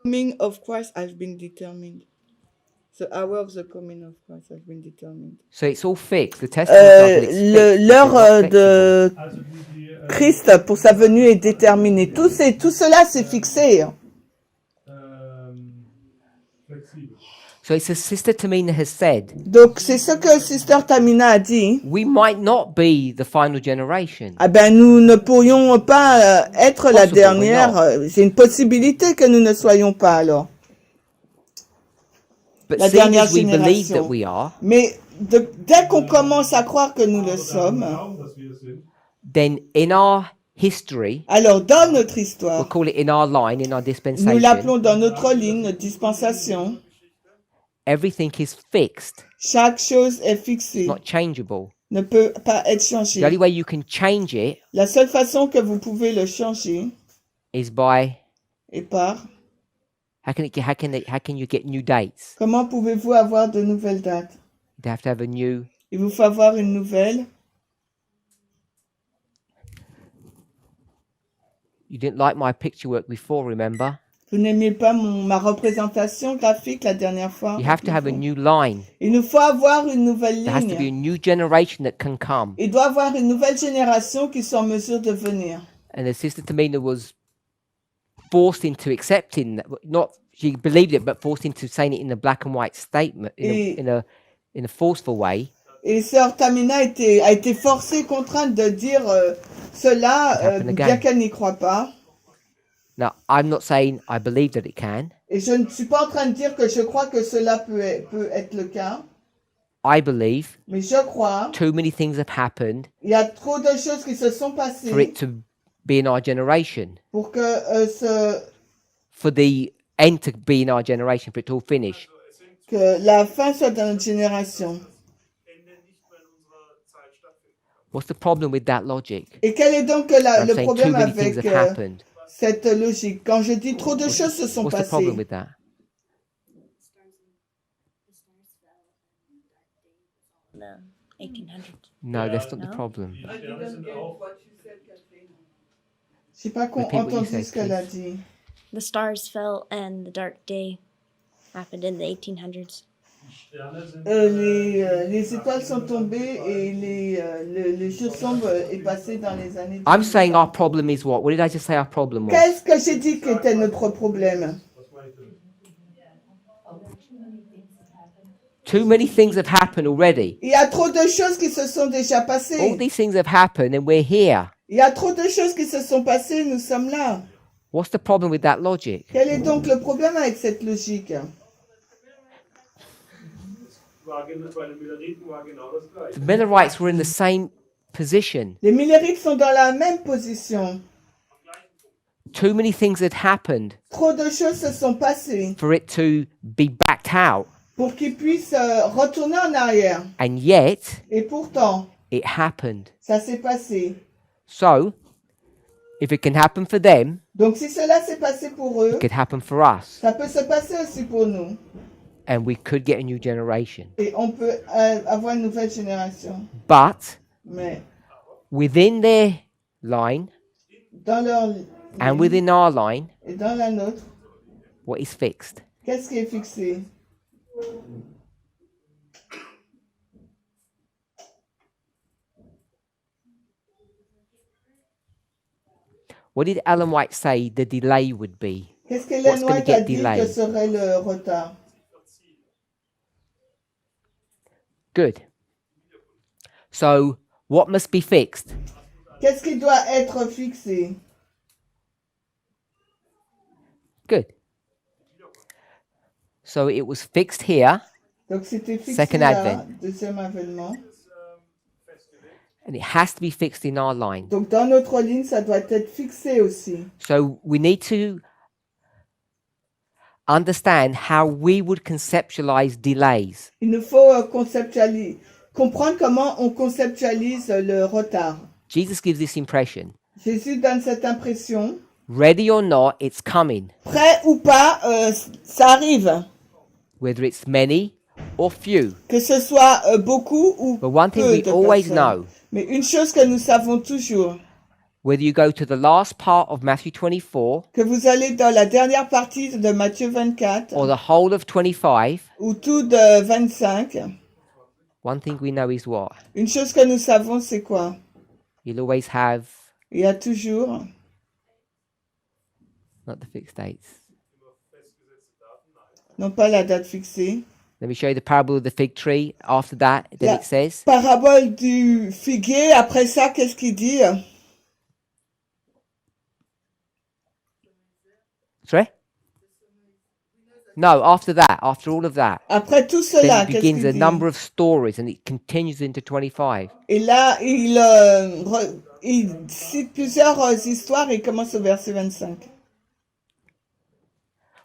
Coming of Christ has been determined. The hour of the coming of Christ has been determined. So it's all fixed. The testament L'heure de Also die Christ pour sa venue est déterminée. Tout cela c'est fixé. flexibel. So it's as Sister Tamina has said, Donc c'est ce que Sister Tamina a dit. we might not be the final generation. Ah ben nous ne pourrions pas être la Possible, dernière. we're C'est une possibilité que nous ne soyons pas alors. But La seeing dernière as we believe that génération. we are, Mais dès qu'on commence à croire que nous le sommes, Glauben, dass wir es sind. then in our history, alors dans notre we'll histoire, call it in our line, in our nous dispensation, l'appelons dans notre ligne, notre dispensation, everything is fixed, chaque chose est fixée, not changeable. ne peut pas être The only changée. way you can change it La seule façon que vous pouvez le changer is by est par how can you get new dates? comment pouvez-vous avoir de nouvelles dates? You have to have a new. Il vous faut avoir une nouvelle. You didn't like my picture work before, remember? Vous n'aimiez pas ma représentation graphique la dernière fois. You have to have a new line. Il nous faut avoir une nouvelle There has to be a ligne. new generation that can come. Il doit y avoir une nouvelle génération qui soit en mesure de venir. And the Sister Tamina was forced into accepting that, not she believed it, but forced into saying it in a black and white statement, in a forceful way. Et sœur Tamina a été forcée, contrainte de dire cela, Happen bien again. qu'elle n'y croit pas. Now, I'm not saying I believe that it can. Et je ne suis pas en train de dire que je crois que cela peut être le cas, I believe mais je crois too many things have happened il y a trop de choses qui se sont for passées it to be in our generation, pour que for the end to be in our generation, for it to all finish. que la fin soit dans notre génération. What's the problem with that logic? Et quel est donc I'm le saying too problème many things avec have happened. cette logique? Quand je dis trop de choses se sont What's the problem passées, with that? The 1800s. No, that's not No? the problem. Die Sterne sind auch. j'ai pas Repeat what you entendu said, ce qu'elle a please. dit. The stars fell and the dark day happened in the 1800s. Die Sterne sind. Les étoiles sont tombées et les jours sombres est passé dans les années. I'm saying our problem is what? What did I just say our problem was? Qu'est-ce que j'ai dit qui était notre problème? Was meine ich damit? Too many things have happened already. Il y a trop de choses qui se sont déjà All passées. these things have happened and we're here. Il y a trop de choses qui se sont passées, nous sommes là. What's the problem with that logic? Quel est donc le problème avec cette logique? Bei den Milleriten war genau das The Gleiche. Millerites were in the same position. Les Millérites sont dans la même position. Too many things had happened Trop de choses se sont passées for it to be backed out. pour qu'ils puissent retourner en arrière. And yet, Et pourtant, it happened. ça s'est passé. So, if it can happen for them, Donc si cela s'est passé pour eux, it could happen for us. ça peut se passer aussi pour nous. And we could get a new generation. Et on peut avoir une nouvelle génération. But Mais within their line dans leur and within our line, et dans la nôtre, what is fixed? qu'est-ce qui est fixé? What did Ellen White say the delay would be? Qu'est-ce qu'Ellen What's gonna White a get dit que delayed? serait le retard? Good. So, what must be fixed? Qu'est-ce qui doit être fixé? Good. So, it was fixed here, Donc c'était fixé Second là, Advent. deuxième avènement. and it has to be fixed in our line. Donc dans notre ligne, ça doit être fixé aussi. So, we need to understand how we would conceptualize delays. Il nous faut comprendre comment on conceptualise le retard. Jesus gives this impression. Jésus donne cette impression. Ready or not, it's coming. Prêt ou pas, ça arrive. Whether it's many or few. Que ce soit beaucoup ou But one thing peu we de always personnes. know, Mais une chose que nous savons toujours, whether you go to the last part of Matthew 24 que vous allez dans la dernière partie de Matthieu 24 or the whole of 25, ou tout de 25, one thing we know is what? une chose que nous savons, c'est quoi? You'll always have, Il y a toujours, not the fixed dates. non pas la date fixée, Let me show you the parable of the fig tree. After that, then La it says, parabole du figuier. Après ça, qu'est-ce qu'il dit? sorry? No, after that, after all of that, Après tout then cela, it qu'est-ce begins qu'il a dit? number of stories and it continues into 25. Et là, il cite plusieurs histoires et commence au verset 25.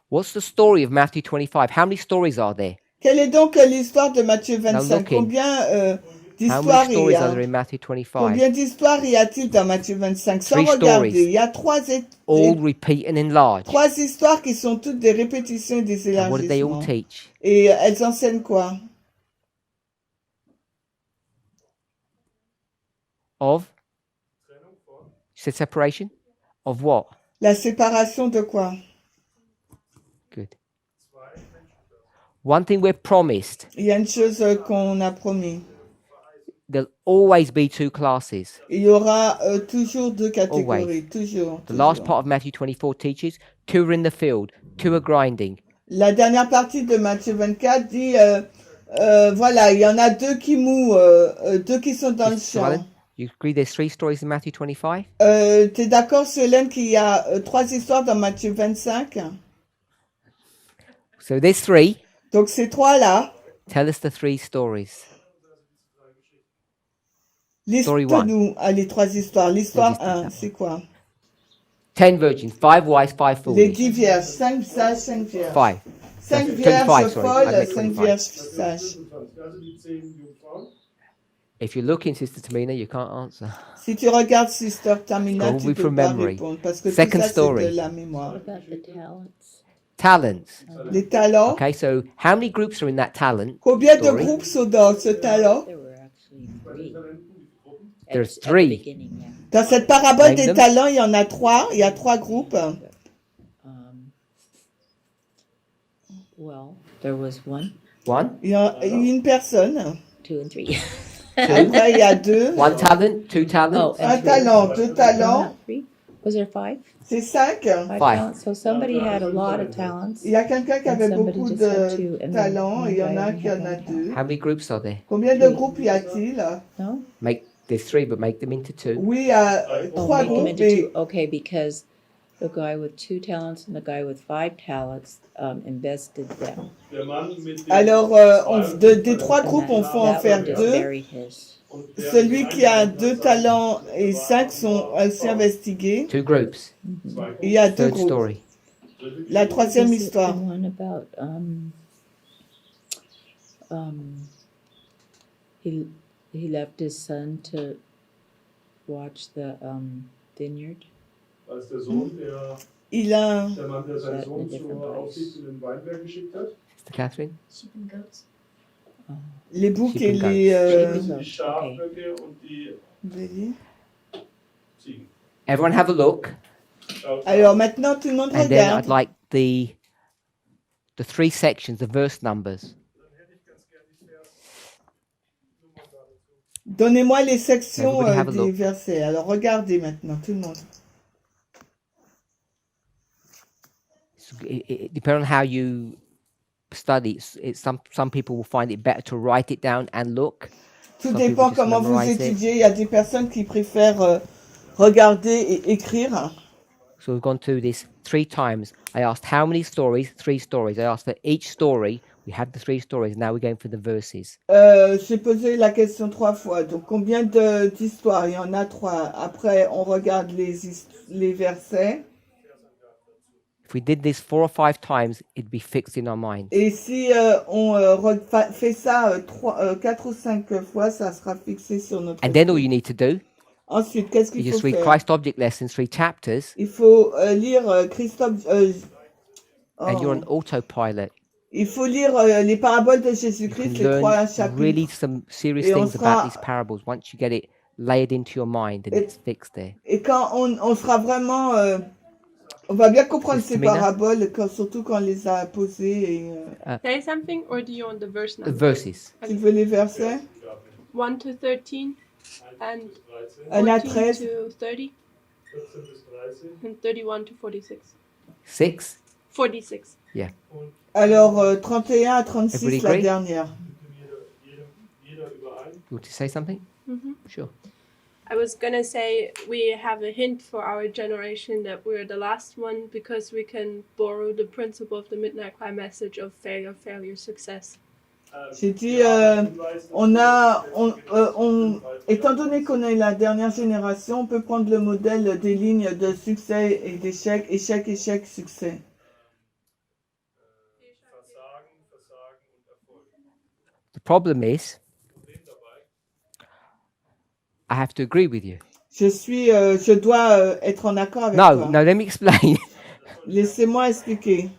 What's the story of Matthew 25? How many stories are there? Quelle est donc l'histoire de Matthieu Now 25? looking. Combien How d'histoires many il y stories are a? there in Matthew 25? Combien d'histoires y a-t-il dans Matthieu 25? Sans Three regarder, stories. il y a All repeat and enlarge. trois histoires qui sont toutes des répétitions et des And what do they all élargissements. teach? Et elles enseignent quoi? Of? You said separation? Of what? La séparation de quoi? Good. One thing we're promised, Il y a une chose qu'on a promis. there'll always be two classes. Il y aura toujours deux catégories, Always. toujours. The last toujours. part of Matthew 24 teaches, two are in the field, two are grinding. La dernière partie de Matthieu 24 dit, voilà, il y en a deux qui mouent, deux qui sont dans le So, champ. Alan, you agree there's three stories in Matthew 25? T'es d'accord, Solène, qu'il y a trois histoires dans Matthieu 25? So there's three. Donc ces trois-là, Tell us the three stories. Story one. liste-nous les trois histoires. L'histoire Register 1, that c'est quoi? 10 virgins, 5 wise, 5 Les foolish. 10 vierges, 5 sages, 5 vierges. 5. 5 25, vierges sorry, I folles, meant 5 25. vierges sages. Also die 10 Jungfrauen. If you're looking, Sister Tamina, you can't answer. Si tu regardes Sister Tamina, Go tu with peux from pas memory. répondre parce que Second tout ça, story. c'est de la mémoire. What about the talents? Talents. Les talents, Okay, so how many groups are in that talent? combien de story? groupes sont dans ce talent? There were actually three. There's At the three. beginning, yeah. Dans cette parabole Name des them. talents, il y en a trois. Il y a trois groupes. Well, there was one, One. Il y a une personne. 2, and 3. Après, il y a deux. One talent, two talents. Oh, Un and 3. talent, deux talents. Not 3? Was there 5? C'est 5. 5 Five. talents. So somebody had a lot of talents. Il y a quelqu'un qui And avait somebody beaucoup just had two, de and then talents. one Il y en guy a only qui had en a one deux. How many groups are there? Combien de groupes y a-t-il? No? There's three, but make them into two. Oui, il y a Oh, trois make them groupes. into Et 2. Okay, because the guy with 2 talents and the guy with 5 talents invested them. Der Mann mit den alors, des trois And groupes, on that- peut en that faire one just deux. buried his. und der Celui qui a 2 talents et 5 sont aussi investigués. Two groups. zwei Il y a deux Third groupes. story. La troisième Is it histoire. the one about he left his son to watch the vineyard. als der Sohn, der Mann, der seinen That in a Sohn different zur place. Aufsicht in den Weinberg geschickt hat. Sister Catherine? Sheep and goats. Les boucs Sheep et and les... Die Okay. Schafböcke und die Ziegen. Everyone have a look. Schaut Alors maintenant, tout le monde And then I'd regarde. like the three sections, the verse numbers. Donnez-moi les sections Everybody have a des look. versets. Alors regardez maintenant, tout le monde. Depending on how you study, some people will find it better to write it down and look. Tout Some people dépend just comment vous memorize it. étudiez. Il y a des personnes qui préfèrent regarder et écrire. So we've gone through this 3 times. I asked how many stories? 3 stories. I asked for each story. We had the 3 stories. Now we're going for the verses. J'ai posé la question 3 fois. Donc, combien d'histoires? Il y en a 3. Après, on regarde les versets. If we did this 4 or 5 times, it'd be fixed in our minds. Et si on fait ça 4 ou 5 fois, ça sera fixé sur notre And then all esprit. you need to do Ensuite, qu'est-ce is qu'il just faut read faire? Christ Object Lessons, 3 chapters, Il faut lire Christophe. and you're on autopilot. Il faut lire les paraboles de You Jésus-Christ, can les 3 learn chapitres. really some serious Et on things about sera- these parables once you get it layered into your mind and Et- it's fixed there. Et quand on sera vraiment... on va bien comprendre ces Tamina? paraboles, surtout quand on les a posées. Et, Say something, or do you want the verse The number? verses. tu veux les versets? 1 to 13 and 1 à 14 13. to 30 14 bis 13. and 31 to 46. 6. 46. Alors, 31 à 36, Everybody la agree? dernière. Jeder überein. You want to say something? Sure. I was gonna say we have a hint for our generation that we're the last one because we can borrow the principle of the Midnight Cry message of failure, failure, success. J'ai dit, étant donné qu'on est la dernière génération, on peut prendre le modèle des lignes de succès et d'échec, échec, échec, succès. Versagen, Versagen und Erfolg. The problem is, I have to agree with you. Je dois être en accord avec No, toi. no, let me explain. Laissez-moi expliquer.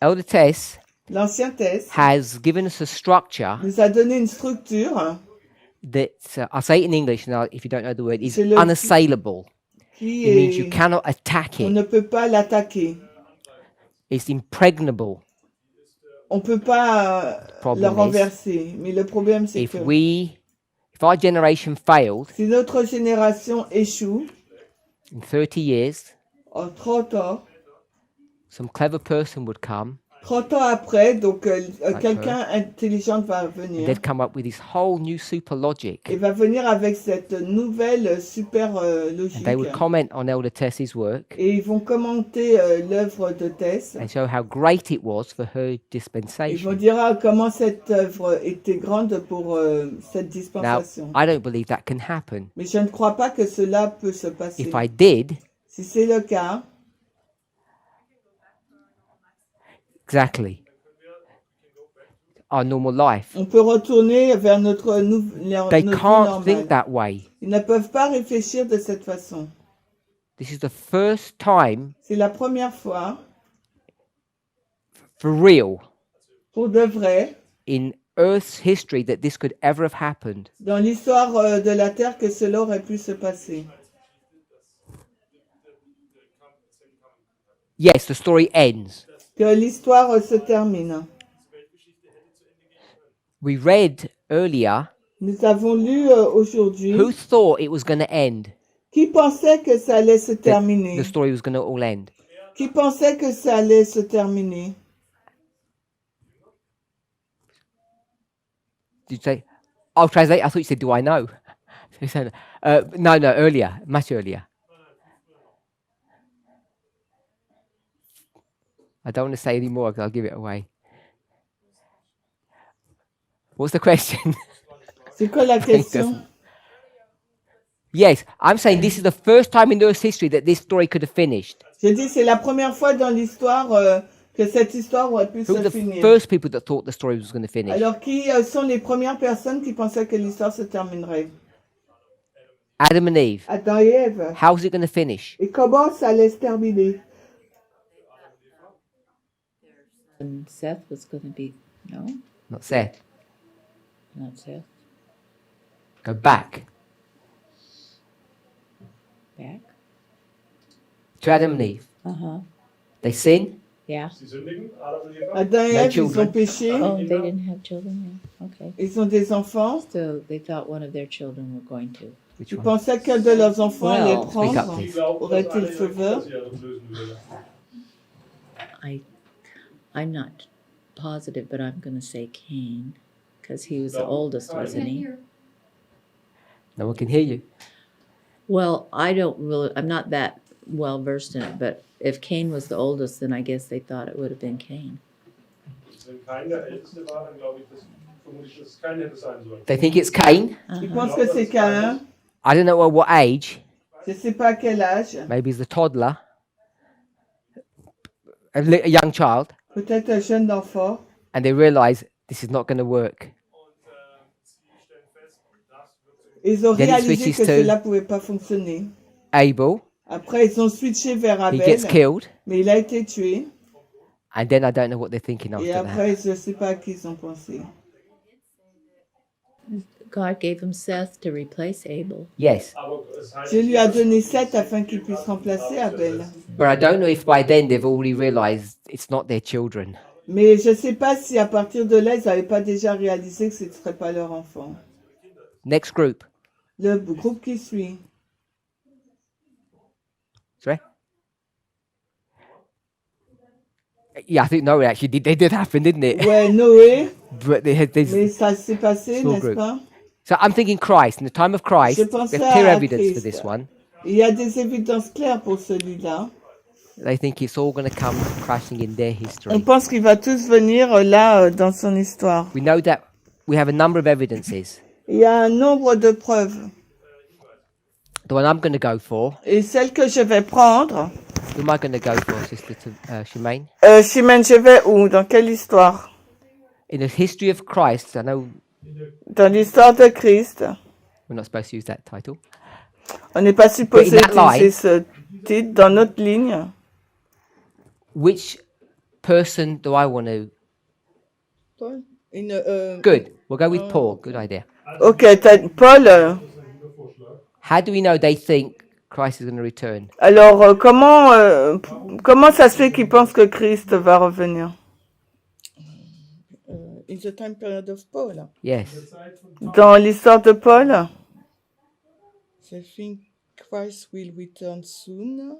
Elder Tess L'ancien Tess has given us a structure nous a donné une structure that, I'll say it in English now if you don't know the word, is C'est le- unassailable. qui It means you est... cannot attack On it. ne peut pas l'attaquer. It's impregnable. On ne peut pas le Problem is, renverser. Mais le problème, c'est If que our generation failed si notre génération échoue in 30 years, en 30 ans, some clever person would come 30 ans après, donc quelqu'un intelligent va and venir. they'd come up with this whole new super logic. Et va venir avec cette nouvelle super And logique. they would comment on Elder Tess's work Et ils vont commenter l'œuvre de Tess. and show how great it was for her Ils vont dispensation. dire comment cette œuvre était grande pour cette Now, dispensation. I don't believe that can happen. Mais je ne crois pas que cela peut se passer. If I did, Si c'est le cas, exactly, our normal life. on peut retourner vers notre They vie can't think normale. that way. Ils ne peuvent pas réfléchir de cette façon. This is the first time, C'est la première fois, for real, pour de vrai, in Earth's history that this could ever have happened. dans l'histoire de la Terre, que cela aurait pu se passer. Yes, the story ends. Que l'histoire se termine. We read earlier, Nous avons lu aujourd'hui, who thought it was going to end? qui pensait que ça allait se That terminer? the story was going to all end. Qui pensait que ça allait se terminer? Did you say? I'll translate. I thought you said, "Do I know?" You said, no, earlier, much earlier. I don't want to say any more because I'll give it away. What's the question? C'est quoi la question? Yes, I'm saying this is the first time in Earth's history that this story could have finished. Je dis, c'est la première fois dans l'histoire que cette histoire aurait pu Who were se the finir. first people that thought the story was going to finish? Alors, qui sont les premières personnes qui pensaient que l'histoire se terminerait? Adam and Eve. Adam et Ève. How's it going to finish? Et comment ça allait se terminer? And Seth was going to be, no, Not Seth. not Seth. Go back Back. to Adam and Eve. Uh-huh. They sin. Yeah. Sie sündigen, Adam und Eva. Adam et No Ève, ils children. ont péché. Oh, they didn't have children? Yeah. Okay. Ils ont des enfants. So they thought one of their children were going to. Which Ils one? pensaient qu'un de leurs enfants allait Well, speak up, prendre. please. Sie glauben, Aurait-il dass einer Sauveur? ihrer Kinder sie alles lösen würde. I'm not positive, but I'm going to say Cain, because he was the oldest, wasn't he? No one can hear you. Well, I'm not that well versed in it, but if Cain was the oldest, then I guess they thought it would have been Cain. Wenn Cain der Älteste war, dann glaube ich, vermutlich, dass es Cain hätte sein sollen. They think it's Cain. Ils pensent que c'est Caïn. I don't know at what age. Je sais pas à quel âge. Maybe it's a toddler, a young child, Peut-être un jeune enfant. and they realize this is not going to work. Ils ont Then it réalisé switches que to- cela pouvait pas fonctionner. Abel, Après, ils ont switché vers he gets Abel, killed, mais il a été tué. and then I don't know what they're thinking Et after that. après, je sais pas à qui ils ont pensé. God gave him Seth to replace Abel. Yes, Aber es heißt, Je lui ai donné 7 afin qu'il puisse remplacer Abel. but I don't know if by then they've already realized it's not their children. Mais je sais pas si à partir de là, ils n'avaient pas déjà réalisé que ce ne serait pas leur enfant. Next group. Le groupe qui suit. Sorry? Yeah, I think no, actually, they did happen, didn't it? Ouais, Noé, But they had this. mais ça s'est passé, Small n'est-ce group. pas? So I'm thinking Christ. In the time of Christ, Je we pensais have clear à evidence for Christ. this one. Il y a des évidences claires pour celui-là. They think it's all going to come crashing in their On history. pense qu'il va tous venir là dans son histoire. We know that we have a number of evidences. Il y a un nombre de preuves. The one I'm going to go for, Et celle que je vais prendre, who am I going to go for, Sister Shemaine? Chimène, je vais où? Dans quelle histoire? In the history of Christ, I know Dans l'histoire de Christ. we're not supposed to use that title. On n'est pas supposé But in that utiliser ce titre dans notre ligne. Which person do I want to? Paul? Good. We'll go with Paul. Good idea. Ok, Paul. How do we know they think Christ is going to return? Alors, comment ça se fait qu'ils pensent que Christ va revenir? In the time period of Paul. Yes. Dans l'histoire de Paul, They think Christ will return soon.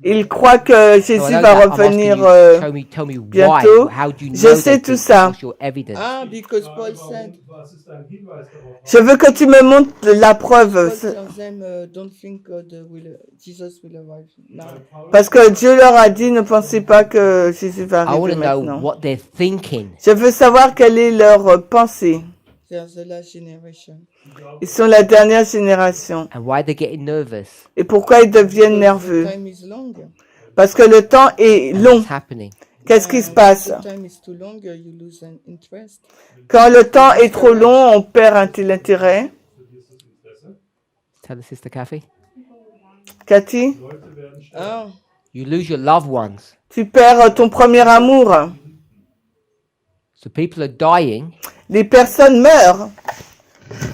il croit que So I Jésus know va that. I'm revenir asking you, tell me why. bientôt. How do you know Je they sais think tout that? ça. What's your evidence? Ah, because Paul said, was ist ein Hinweis darauf? Je veux que tu me montres la preuve. Paul tells them, don't think Jesus will arrive now. Parce que Dieu leur a dit, ne pensez pas que Jésus va I want arriver to know maintenant. what they're thinking. Je veux savoir quelle est leur pensée. They are the last generation. Ils sont la dernière génération. And why they're getting nervous. Et pourquoi ils deviennent The nerveux? time is long. Parce que le temps est long. What's happening? Qu'est-ce qui se passe? The time is too long, you lose an interest. Quand le temps est trop long, on perd l'intérêt. Tell the Sister Kathy. Cathy, Ah, You lose your loved ones. tu perds ton premier amour. So people are dying Les personnes meurent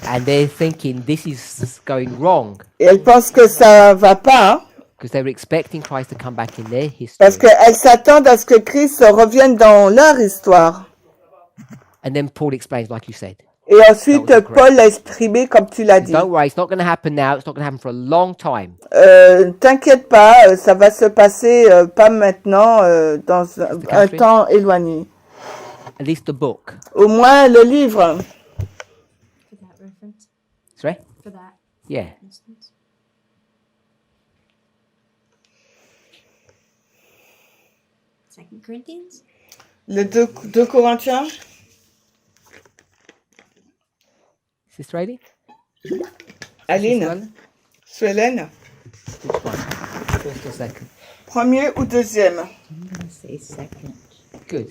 and they're thinking this is going wrong et elles pensent que ça va pas because they were expecting Christ to come back in their history. parce qu'elles s'attendent à ce que Christ revienne dans leur histoire. And then Paul explains, like you said. Et ensuite, Paul l'a exprimé comme tu l'as dit. Don't worry, it's not going to happen now. It's not going to happen for a long time. T'inquiète pas, ça va se passer pas maintenant, dans un Catherine. temps éloigné. At least the book. Au moins le livre. For that reference, Sorry? for that Yeah. instance. Second Corinthians. Le 2 Corinthiens. Sister Aileen? Aline, Suelen, Which one? First or second? premier ou deuxième? I'm going to say second. Good.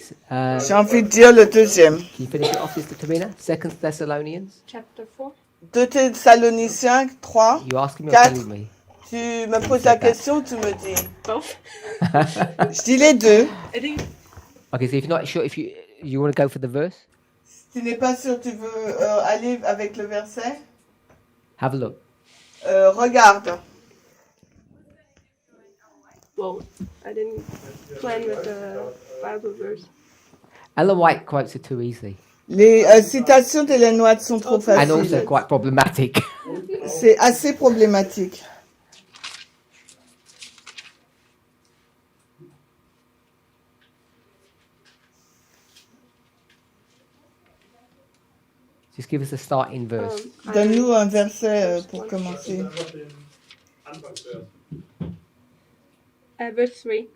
J'ai envie de dire le deuxième. Can you finish it off, Sister Tamina? Second Thessalonians. Chapter 4. 2 Thessaloniciens 3. You asking me or Quatre. telling me? Tu me poses la question ou tu me dis? Both. Je dis les deux. I think Okay, so if you're not sure, if you want to go for the verse, Si tu n'es pas sûr, tu veux aller avec le verset? have a look. Regarde. both. I didn't plan with the Bible verse. Ellen White quotes are too easy Les citations d'Hélène White sont trop and also faciles. quite problematic. C'est assez problématique. Just give us a starting verse. Donne-nous un verset pour commencer. Einfach den Anfangsvers. Verse 3.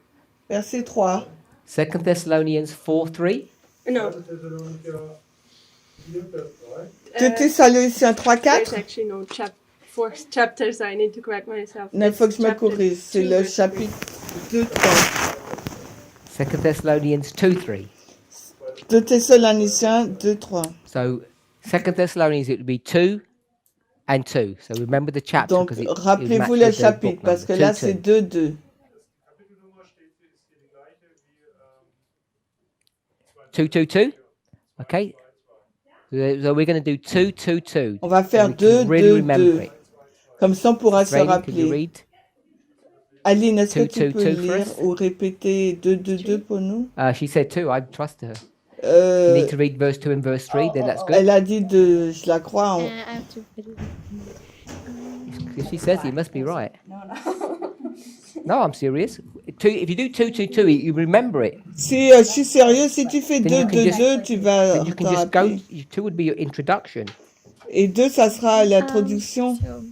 Verset 3. 2 Thessalonians 4:3. No, 2. Thessalonicher 4, Vers 3. 2 Thessaloniciens 3, there's 4. actually no 4 chapters. I need to correct myself. Il faut que je me Chapter corrige. C'est 2, le verse chapitre 2, 3. 2 Thessalonians 2:3. 2 Thessaloniciens 2, 3. So 2 Thessalonians, it would be 2 and 2. So remember the chapter Donc, because it rappelez-vous matches le the chapitre, book parce que number. là, 2, c'est 2. 2, 2. Kapitelnummer steht hier, ist hier die gleiche wie 2, 2, 2. Okay. So we're going to do 2, 2, 2. On va So faire we can 2, really 2, remember 2. it. Comme ça, on pourra se Brayden, can you rappeler. read? Aline, est-ce que 2, tu 2, peux 2 for lire us? ou répéter 2, 2, 2 pour nous? She said 2. I trust her. You Euh, need to read verse 2 and verse 3, then that's good. elle a dit 2, je la crois. I have to put it. If she says it, must be right. No, I'm serious. If you do 2, 2, 2, you remember it. Si je suis sérieux, si tu fais 2, Then you 2, can just- 2, tu vas Then you can t'en just go. rappeler. 2 would be your introduction. Et 2, ça sera l'introduction. So,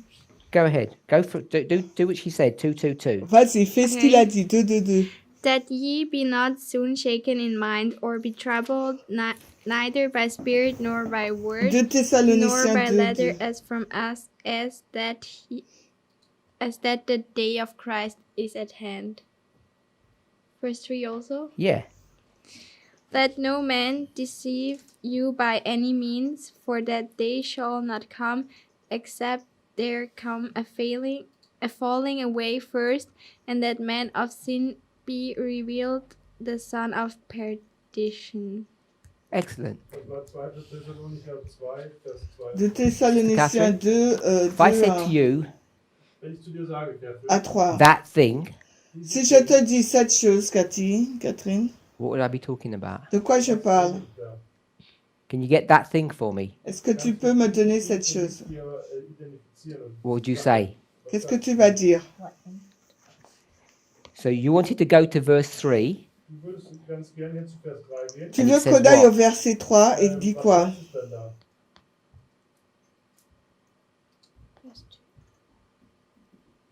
Go ahead. Go for do what she said. 2, 2, 2. Vas-y, fais ce qu'il a dit. 2, 2, 2. That ye be not soon shaken in mind, or be troubled, neither by spirit, nor by 2 word, nor Thessaloniciens by 2, letter, 2. as from us, as that the day of Christ is at hand. Verse 3 also. Yeah. Let no man deceive you by any means, for that day shall not come, except there come a falling away first, and that man of sin be revealed, the son of perdition. Excellent. Das war 2. Thessalonicher 2, Vers 2. 2 Thessaloniciens 2, If I 2 said to you, Wenn ich zu dir sage, Catherine, à 3. that thing, Si je te dis cette chose, Catherine, what would I be talking about? de quoi je parle? Can you get that thing for me? Est-ce que tu peux me donner cette chose? hier identifizieren. What would you say? Qu'est-ce que tu vas dire? So you wanted to go to verse 3. Du würdest ganz gerne jetzt zu Vers 3 gehen. Tu And it veux says qu'on aille what? au verset 3 et dit Was quoi? heißt es denn da?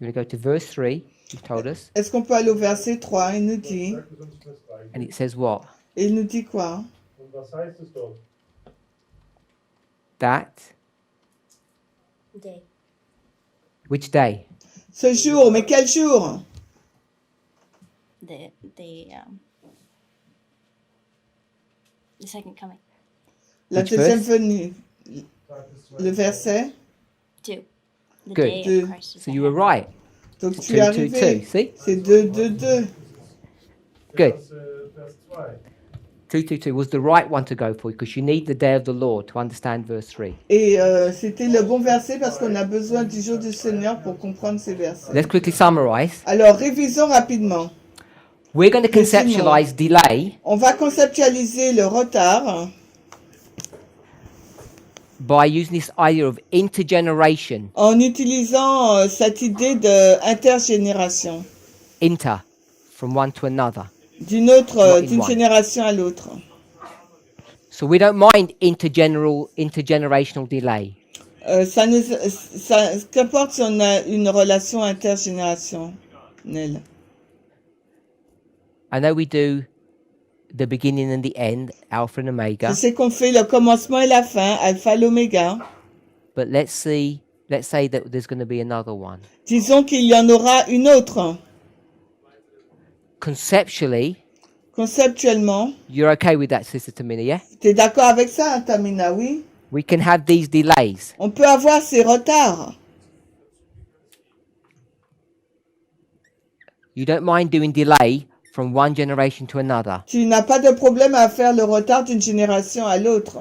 You want to go to verse 3, you've told us. Est-ce qu'on peut aller au verset 3? Il nous dit. Sagt es uns Vers 3 And gehen. it says what? Et il nous dit quoi? Und was heißt es dort? That. Day. Which day? Ce jour, mais quel jour? The second coming. La Which deuxième verse? venue. Sagt es Le verset. 2. The Good. day Two. of Christ is So at you were hand. right. Donc 2, tu es 2, arrivé. 2. See? C'est 2, 2, 2. Good. Vers 2. 2, 2, 2 was the right one to go for because you need the day of the Lord to understand verse 3. Et c'était le bon verset parce qu'on a besoin du jour du Seigneur pour comprendre ces versets. Let's quickly summarize. Alors, révisons rapidement. We're going to conceptualize delay On va conceptualiser le retard by using this idea of intergeneration. en utilisant cette idée de intergénération, Inter, from one to another. d'une one. génération à l'autre. So we don't mind intergenerational delay. Qu'importe si on a une relation intergénérationnelle. I know we do the beginning and the end, Alpha and Omega, Je sais qu'on fait le commencement et la fin, alpha et l'oméga. but let's say that there's going to be another one. Disons qu'il y en aura une autre. Conceptually, Conceptuellement, you're okay with that, Sister Tamina, yeah? tu es d'accord avec ça, Tamina, oui? We can have these delays. On peut avoir ces retards. You don't mind doing delay from one generation to another. Tu n'as pas de problème à faire le retard d'une génération à l'autre.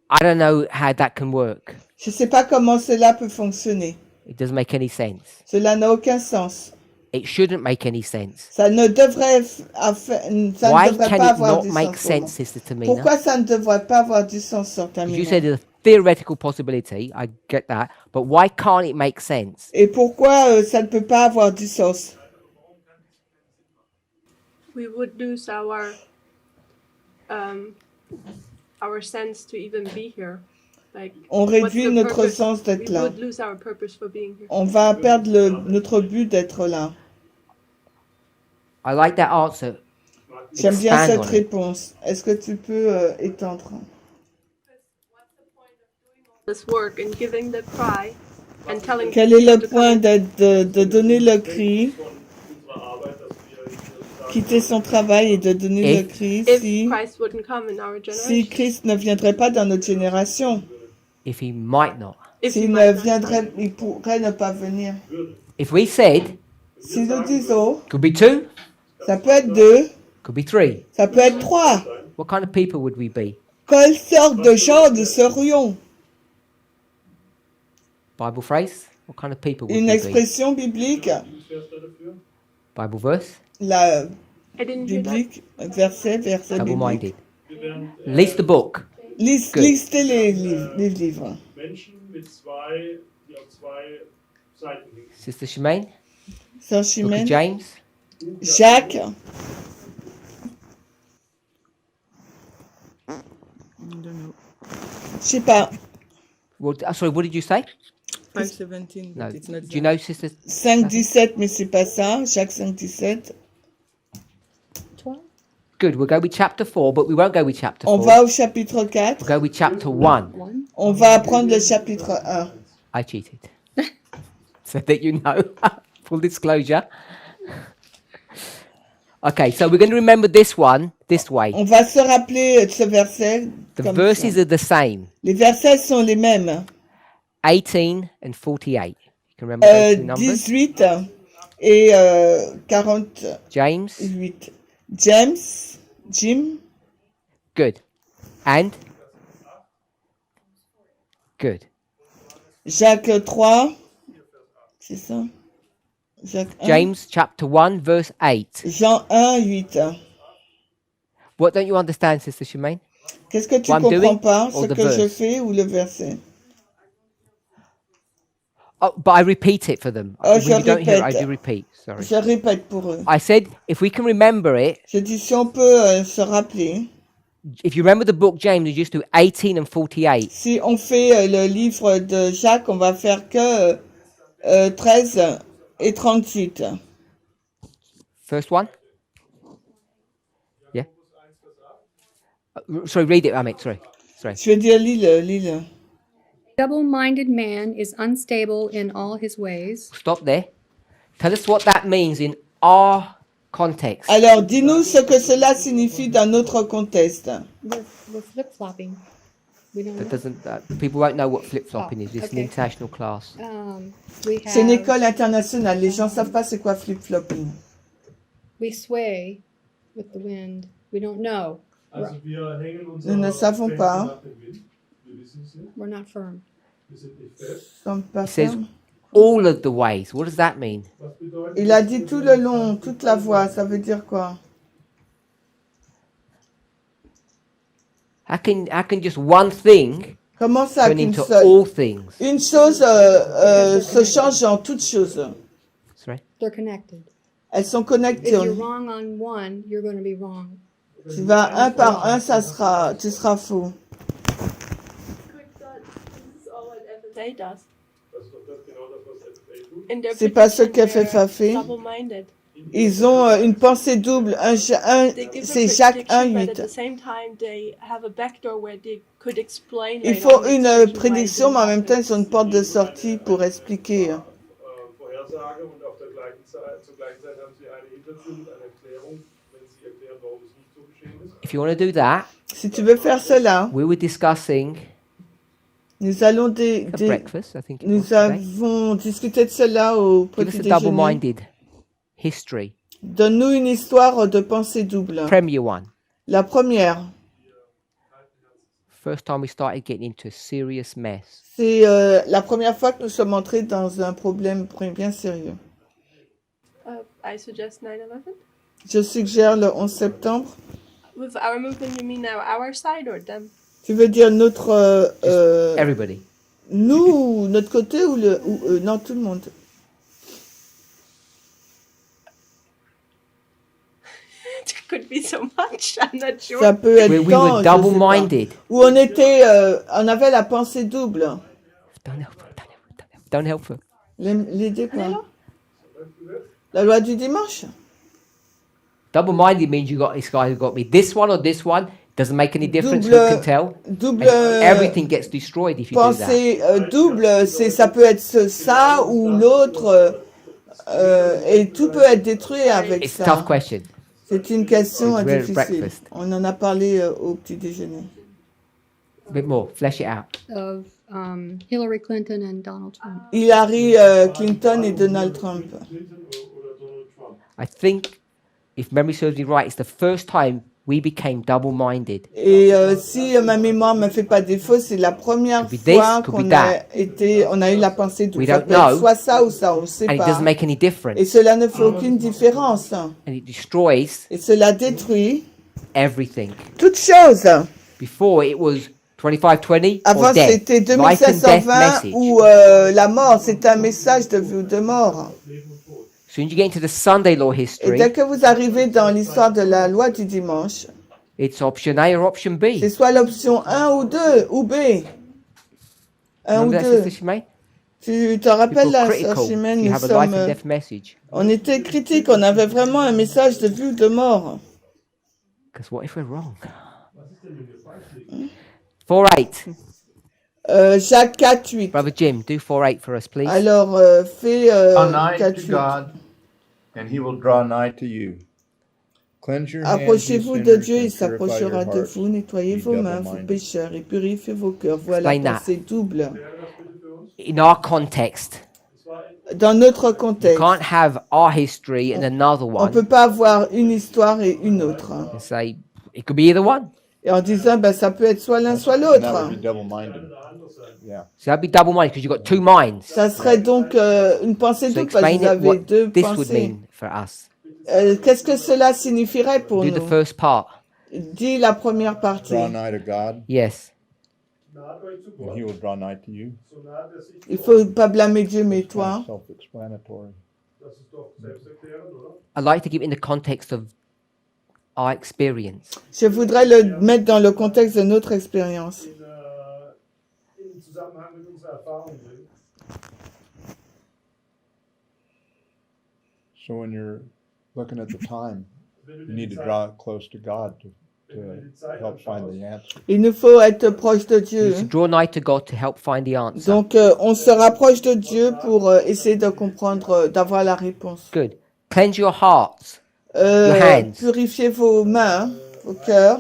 I don't know how that can work. Je ne sais pas comment cela peut fonctionner. It doesn't make any sense. Cela n'a aucun sens. It shouldn't make any sense. Ça ne devrait, Why pas can it avoir not du make sens. pour moi. sense, Sister Tamina? Pourquoi ça ne devrait pas avoir du sens sur Because Tamina? you said it's a theoretical possibility, I get that, but why can't it make sense? Et pourquoi ça ne peut pas avoir du sens? We would lose our our sense to even be here. Like, On what's réduit the notre purpose? sens d'être We là. would lose our purpose for being here. On va perdre notre but d'être là. I like that answer. J'aime bien Expand cette on it. réponse. Est-ce que tu peux étendre? This work and giving the cry and telling Quel est people le to point come in. de donner le cri, Von unserer Arbeit, dass wir hier quitter son travail et de donner le cri If si, Christ wouldn't come in our si generation, Christ ne viendrait pas dans notre génération? If he might not. if he S'il might ne not viendrait, come. il pourrait ne pas venir. If we said, Si nous disons, could be 2, ça peut être 2, could be 3, ça peut être 3. what kind of people would we be? Quelle sorte de gens nous serions? Bible phrase? What kind of people would Une we be? expression biblique, Bible verse? la I didn't hear that. biblique, verset biblique. Double-minded. List the book. Good. Listez les livres. Menschen mit zwei, die auf zwei Seiten liegen. Sister Shemaine? Saint Book of Chimène, James? Jacques, je sais pas, Well, sorry, what did you say? 5:17, No. but it's not Do you that. know, Sister? 5,17, mais c'est pas ça, Jacques 5,17. 12? Good, we'll go with chapter 4, but we won't go with chapter 4. On va au chapitre 4, We'll go with chapter 1. 1? on va apprendre le chapitre 1. I cheated. So that you know. Full disclosure. Okay, so we're going to remember this one this way. On va se rappeler de ce verset. The comme verses ça. are the same. Les versets sont les mêmes. 18 and 48. You can remember those two numbers? 18 et 48. James? Jim, Good. And? Good. Jacques 3, c'est ça? Jacques 1. James chapter 1 verse 8. Jean 1, 8. What don't you understand, Sister Shemaine? Qu'est-ce que tu What I'm comprends doing pas, or ce the que je verse? fais ou le verset? Oh, but I repeat it for them. Oh, When je you don't hear it, I répète. do repeat. Sorry. Je répète pour eux. I said, if we can remember it, Je dis si on peut se rappeler, if you remember the book James, you just do 18 and 48. si on fait le livre de Jacques, on va faire que 13 et 38. First one? Yeah? Sorry, read it, Amit. Sorry. Je vais dire lis-le. Double-minded man is unstable in all his ways. Stop there. Tell us what that means in our context. Alors, dis-nous ce que cela signifie dans notre contexte. We're flip-flopping. We don't That know. doesn't. People won't know what flip-flopping is. It's an okay. international class. We C'est une have, école internationale. Les gens savent pas c'est quoi flip-flopping. we sway with the wind. We don't know. Also wir hängen Nous ne unsere savons Fäden pas. nach dem Wind. Wir wissen es nicht. We're not firm. Wir sind nicht fest. Sont pas It says fermes. all of the ways. What does that mean? Was bedeutet Il a dit tout le long, toute la voix. Ça veut dire quoi? How can just one thing Comment ça turn qu'une into seule? all things? Une chose se change en toute chose. Sorry. They're connected. Elles sont If connectées. you're wrong on one, you're going to be wrong. Tu vas un par un, tu seras faux. Quick thought, this is all what FFA does. Das ist doch das genau das, was FFA tut. In their C'est pas ce prediction, qu'a fait they're Fafé. double-minded. Ils ont une pensée double. They give a C'est Jacques prediction, but 1, at the 8. same time, they have a backdoor where they could explain. Il later faut on une exactly why it prédiction, mais en même didn't temps, ils ont une porte de sortie pour expliquer. Vorhersage und auf der gleichen Zeit, zur gleichen Zeit haben sie eine Hintergrund, eine Erklärung, wenn sie erklären, warum es nicht so geschehen ist. If you want to do that, Si tu veux faire cela, we were discussing nous allons at breakfast. I think it was nous today. avons discuté de cela au Give us petit a déjeuner. double-minded history. Donne-nous une histoire de pensée double. Premier one. La première, First time we started getting into a serious mess. c'est la première fois que nous sommes entrés dans un problème bien sérieux. I suggest 9/11. Je suggère le 11 septembre. With our movement, you mean now our side or them? Tu veux dire notre Everybody. nous, notre côté ou non, tout le monde. Could could be so much. I'm not sure. Ça peut être We were tant, je sais pas. double-minded. Où on était, on avait la pensée double. Don't help her. Don't help her. L'idée quoi? La loi du dimanche? Double-minded means you got this guy who got me this one or this one. Doesn't make any difference. Who Double- can tell? Double And everything gets destroyed if you do that. pensée double, ça peut être ça ou l'autre, et tout peut être détruit avec It's a tough ça. question. C'est une question It's very difficile. breakfast. On en a parlé au petit déjeuner. A bit more. Flesh it out. Of Hillary Clinton and Donald Trump. Hillary Clinton et Donald Trump. I think, if memory serves me right, it's the first time we became double-minded. Et si ma mémoire me fait pas défaut, c'est la première Could be this, fois could be qu'on that. on a eu la pensée double. We Ça don't peut être know. soit ça ou ça, on ne sait And it pas. doesn't make any Et difference. cela ne fait aucune différence. And it destroys Et cela détruit everything. toute chose. Before, it was 25-20 Avant, or death. c'était Life and death 2520 message. ou la mort. C'est un message de vie ou de mort. As soon as you get into the Sunday law Et history, dès que vous arrivez dans l'histoire de la loi du dimanche, it's option A or option B. c'est soit l'option 1 ou 2 ou B. 1 ou Remember that, 2. Sister Shimei? Tu te rappelles People la critical. sœur Chimène, You nous have a life sommes, and death message. on était critiques, on avait vraiment un message de vie ou de mort. Because what if we're wrong? 4-8. Jacques 4-8. Brother Jim, do 4-8 for us, please. Alors, fais Draw nigh to 4-8. God, and he will draw nigh to you. Cleanse your hands, you Approchez-vous de sinners, Dieu, il and purify s'approchera your de hearts. vous. Nettoyez Be vos mains, vous double-minded. pécheurs, et purifiez vos cœurs. Voilà Explain that. pensée double. In our context, Dans notre you contexte, can't have our history and another on ne one peut pas avoir une histoire et une autre. and say it could be either one. Et en disant, ben, ça peut être soit l'un, soit And that would be l'autre. double-minded. Yeah. So that'd be double-minded because you've got two minds. Ça serait donc une pensée So double parce que explain vous it avez what deux this would pensées. mean for us. Qu'est-ce que cela signifierait pour Do the nous? first part. Dis la première partie. Draw nigh to God, Yes. and he will draw nigh to you. Il faut pas blâmer Dieu, mais toi. Self-explanatory. I like to give it in the context of our experience. Je voudrais le mettre dans le contexte de notre expérience. In Zusammenhang mit unserer Erfahrung bringen. So when you're looking at the time, you need to draw close to God to help find the answer. Il nous faut être proche de You Dieu. should draw nigh to God to help find the answer. Donc, on se rapproche de Dieu pour essayer de comprendre, d'avoir la réponse. Good. Cleanse your hearts, your hands. Purifiez vos mains, vos cœurs.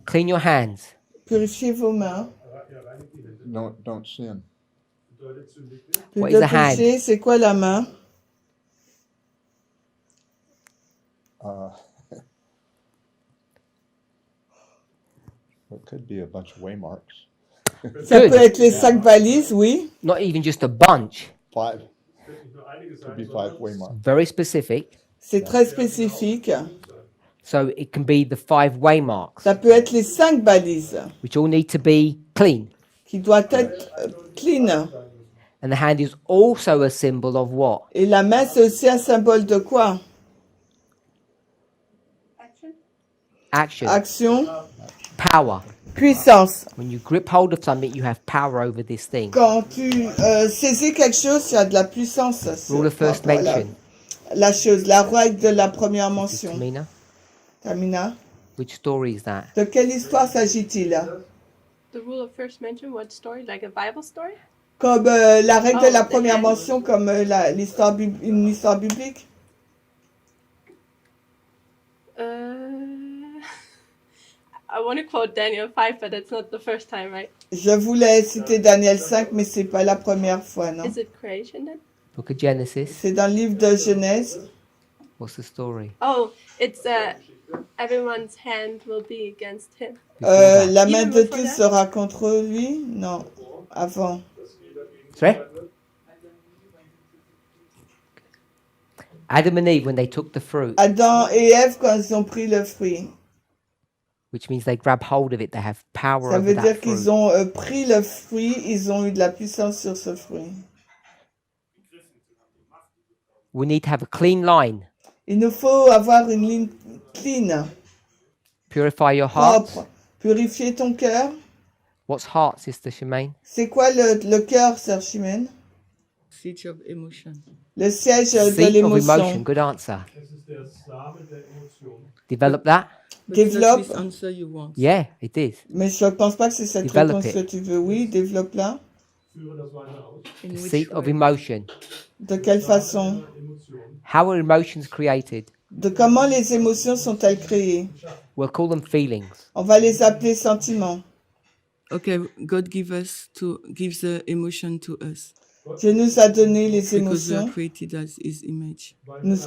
Clean your hands. Purifiez vos mains. Don't sin. Plus What de is a hand? péché, c'est quoi la main? It could be a bunch of waymarks. Ça Good. peut être les 5 valises, oui. Not even just a bunch. 5. Could be 5 waymarks. Very specific. C'est très spécifique. So it can be the 5 waymarks, Ça peut être les 5 balises which all need to be clean. qui doivent être clean. And the hand is also a symbol of what? Et la main, c'est aussi un symbole de quoi? Action. Action, Power. puissance. When you grip hold of something, you have power over this thing. Quand tu saisis quelque chose, tu as de la puissance. sur- Rule of first par rapport à mention. la chose, la règle de la première mention. Tamina, Tamina, which story is that? de quelle histoire s'agit-il? The rule of first mention, what story? Like a Bible story? Comme la règle de la the première hand. mention, comme une histoire biblique? I want to quote Daniel 5, but that's not the first time, right? Je voulais citer Daniel 5, mais c'est pas la première fois, non? Is it creation then? Book of Genesis. C'est dans le livre de Genèse. What's the story? Oh, it's everyone's hand will be against him. Before that. La main Even de before tous that? sera contre lui? Non, avant. Sorry? Adam and Eve, when they took the fruit, Adam et Ève, quand ils ont pris le fruit, which means they grab hold of it, they have power ça over veut that dire fruit. qu'ils ont pris le fruit, ils ont eu de la puissance sur ce fruit. We need to have a clean line Il nous faut avoir une ligne clean, Purify your heart. propre. Purifier ton cœur. What's heart, Sister Shemaine? C'est quoi le cœur, Sœur Chimène? Seat of emotion. Le siège de Seat of emotion. l'émotion. Good answer. Es ist der Samen der Emotion. Develop that. But is that Développe. this answer you want? Yeah, it is. Mais je ne pense pas que c'est cette Develop réponse que it. tu veux. Oui, développe-la. Führe das weiter aus. In which Seat of way? emotion. De quelle façon? Emotion. How are emotions created? De comment les émotions sont-elles créées? We'll call them feelings. On va les appeler sentiments. Okay, God gives the emotion to us Dieu nous a donné les because we émotions, are created as His image.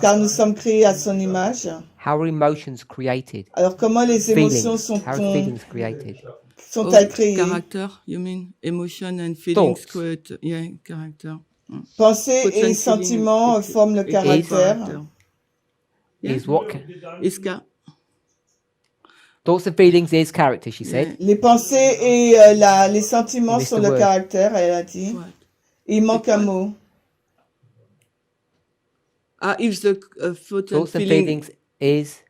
car nous sommes créés à son image. How are emotions created? Alors comment les émotions Feelings. How are feelings created? sont-elles créées? Character, you mean emotion and feelings Thoughts. create, yeah, character. Pensées Thoughts et and sentiments feelings, forment le it is caractère. character. Yeah. Is what? It's Thoughts and feelings is character, she said. Les pensées et les sentiments Mr. sont le Word. caractère, elle a dit. What? Il manque un mot. If the thought and Thoughts and feeling feelings is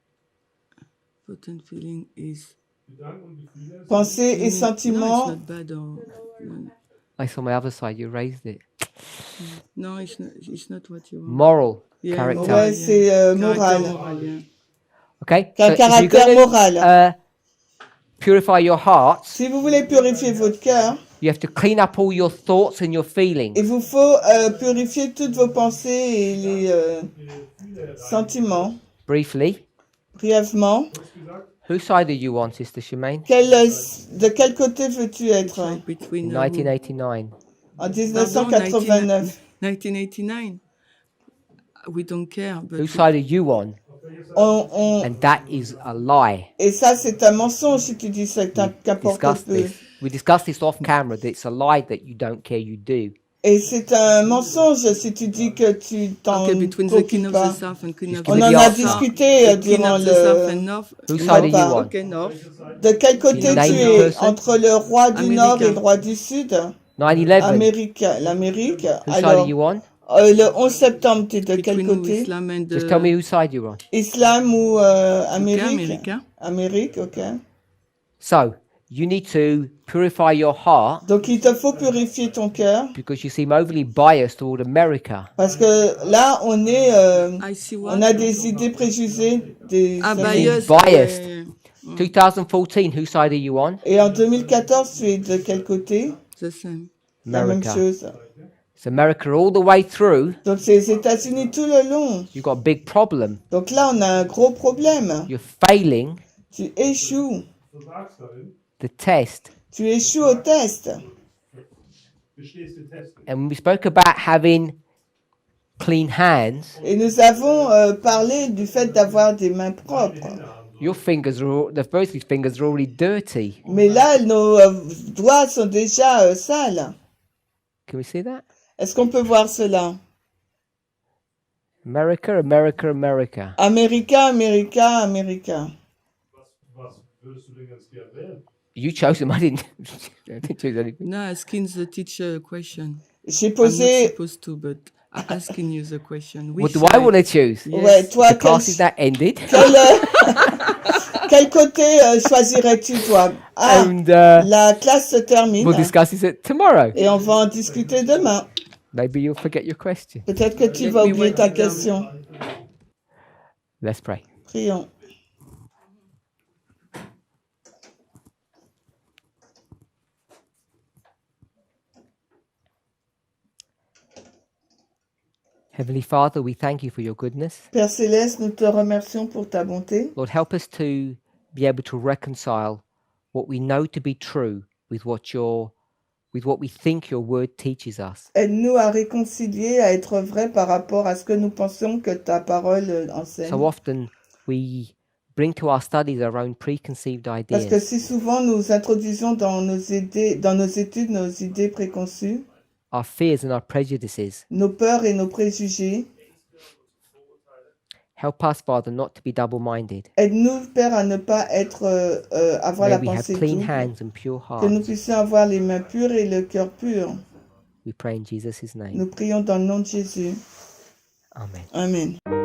Gedanken und Gefühle Pensées et no, sentiments. it's not bad. I saw my other side, you raised it. No, it's not what you want. Moral Yeah, character. Ouais, c'est Caractère moral. moral, yeah. Okay? Qu'un So if you're caractère gonna, moral. purify your heart, Si vous voulez purifier votre cœur, you have to clean up all your thoughts and your feelings. il vous faut purifier toutes vos pensées et les sentiments. Briefly, Brièvement, whose side are you on, Sister Shemaine? de quel côté veux-tu être Like between In 1989. en 1989? 1989. We don't care, but Whose side are you on? And that is a lie. Et ça, c'est un mensonge si tu dis ça, qu'importe Discuss peu. this. We discussed this off camera. That it's a lie that you don't care, you do. Et c'est un mensonge si tu dis que tu t'en okay, between the king préoccupes of pas. the south and queen of On On the en the a answer. discuté The king durant of the south and le north. Whose side are you repas. on? Okay, north. De quel côté Name tu the es person. entre le roi du Américain. Nord et le roi du Sud? 9/11. Amérique, l'Amérique. Whose side are Alors, you on? le 11 septembre, tu es de quel Between côté? Islam and Just tell me whose side you're on. Islam ou Amérique? Américain. Amérique, ok. So you need to purify your heart Donc il te faut purifier ton cœur because you seem overly biased toward America. parce que là on est, I see what. on a des idées préjugées des biased. Biased. Yeah, yeah. 2014. Whose side are you on? Et en 2014, tu es de quel côté? The same. La même America. chose. It's America all the way through. Donc c'est les États-Unis tout le long. You've got a big problem. Donc là on a un gros problème. You're failing Tu échoues. versagst darin, the test. Tu échoues au test. bestehst den Test nicht. And we spoke about having clean hands. Et nous avons parlé du fait d'avoir des mains propres. Your fingers are the first fingers are already dirty. Mais là, nos doigts sont déjà sales. Can we see that? Est-ce qu'on peut voir cela? America, America, America. Américain, Américain, Américain. Was würdest du denn ganz gern wählen? You chose them. I didn't. I didn't choose anything. No, asking the teacher a question. J'ai I'm not posé... supposed to, but asking you the question. What do I want to choose? Yes. Ouais, toi, The class is now ended. quel côté choisirais-tu, toi? Ah, And la classe se termine. we'll discuss it tomorrow. Et on va en discuter demain. Maybe you'll forget your question. Peut-être que tu vas oublier ta question. Let's pray. Prions. Heavenly Father, we thank you for your goodness. Père Céleste, nous te remercions pour ta bonté. Lord, help us to be able to reconcile what we know to be true with what we think your word teaches us. Aide-nous à réconcilier, à être vrai par rapport à ce que nous pensons que ta parole enseigne. So often we bring to our studies our own preconceived Parce que ideas. si souvent nous introduisons dans nos études nos idées préconçues, Our fears and our prejudices. nos peurs et nos préjugés, Help us, Father, not to be double-minded. aide-nous, Père, à ne pas être, avoir May la we have pensée clean double, hands and pure que nous hearts. puissions avoir les mains pures et le cœur pur. We pray in Jesus' name. Nous prions dans le nom de Jésus. Amen. Amen.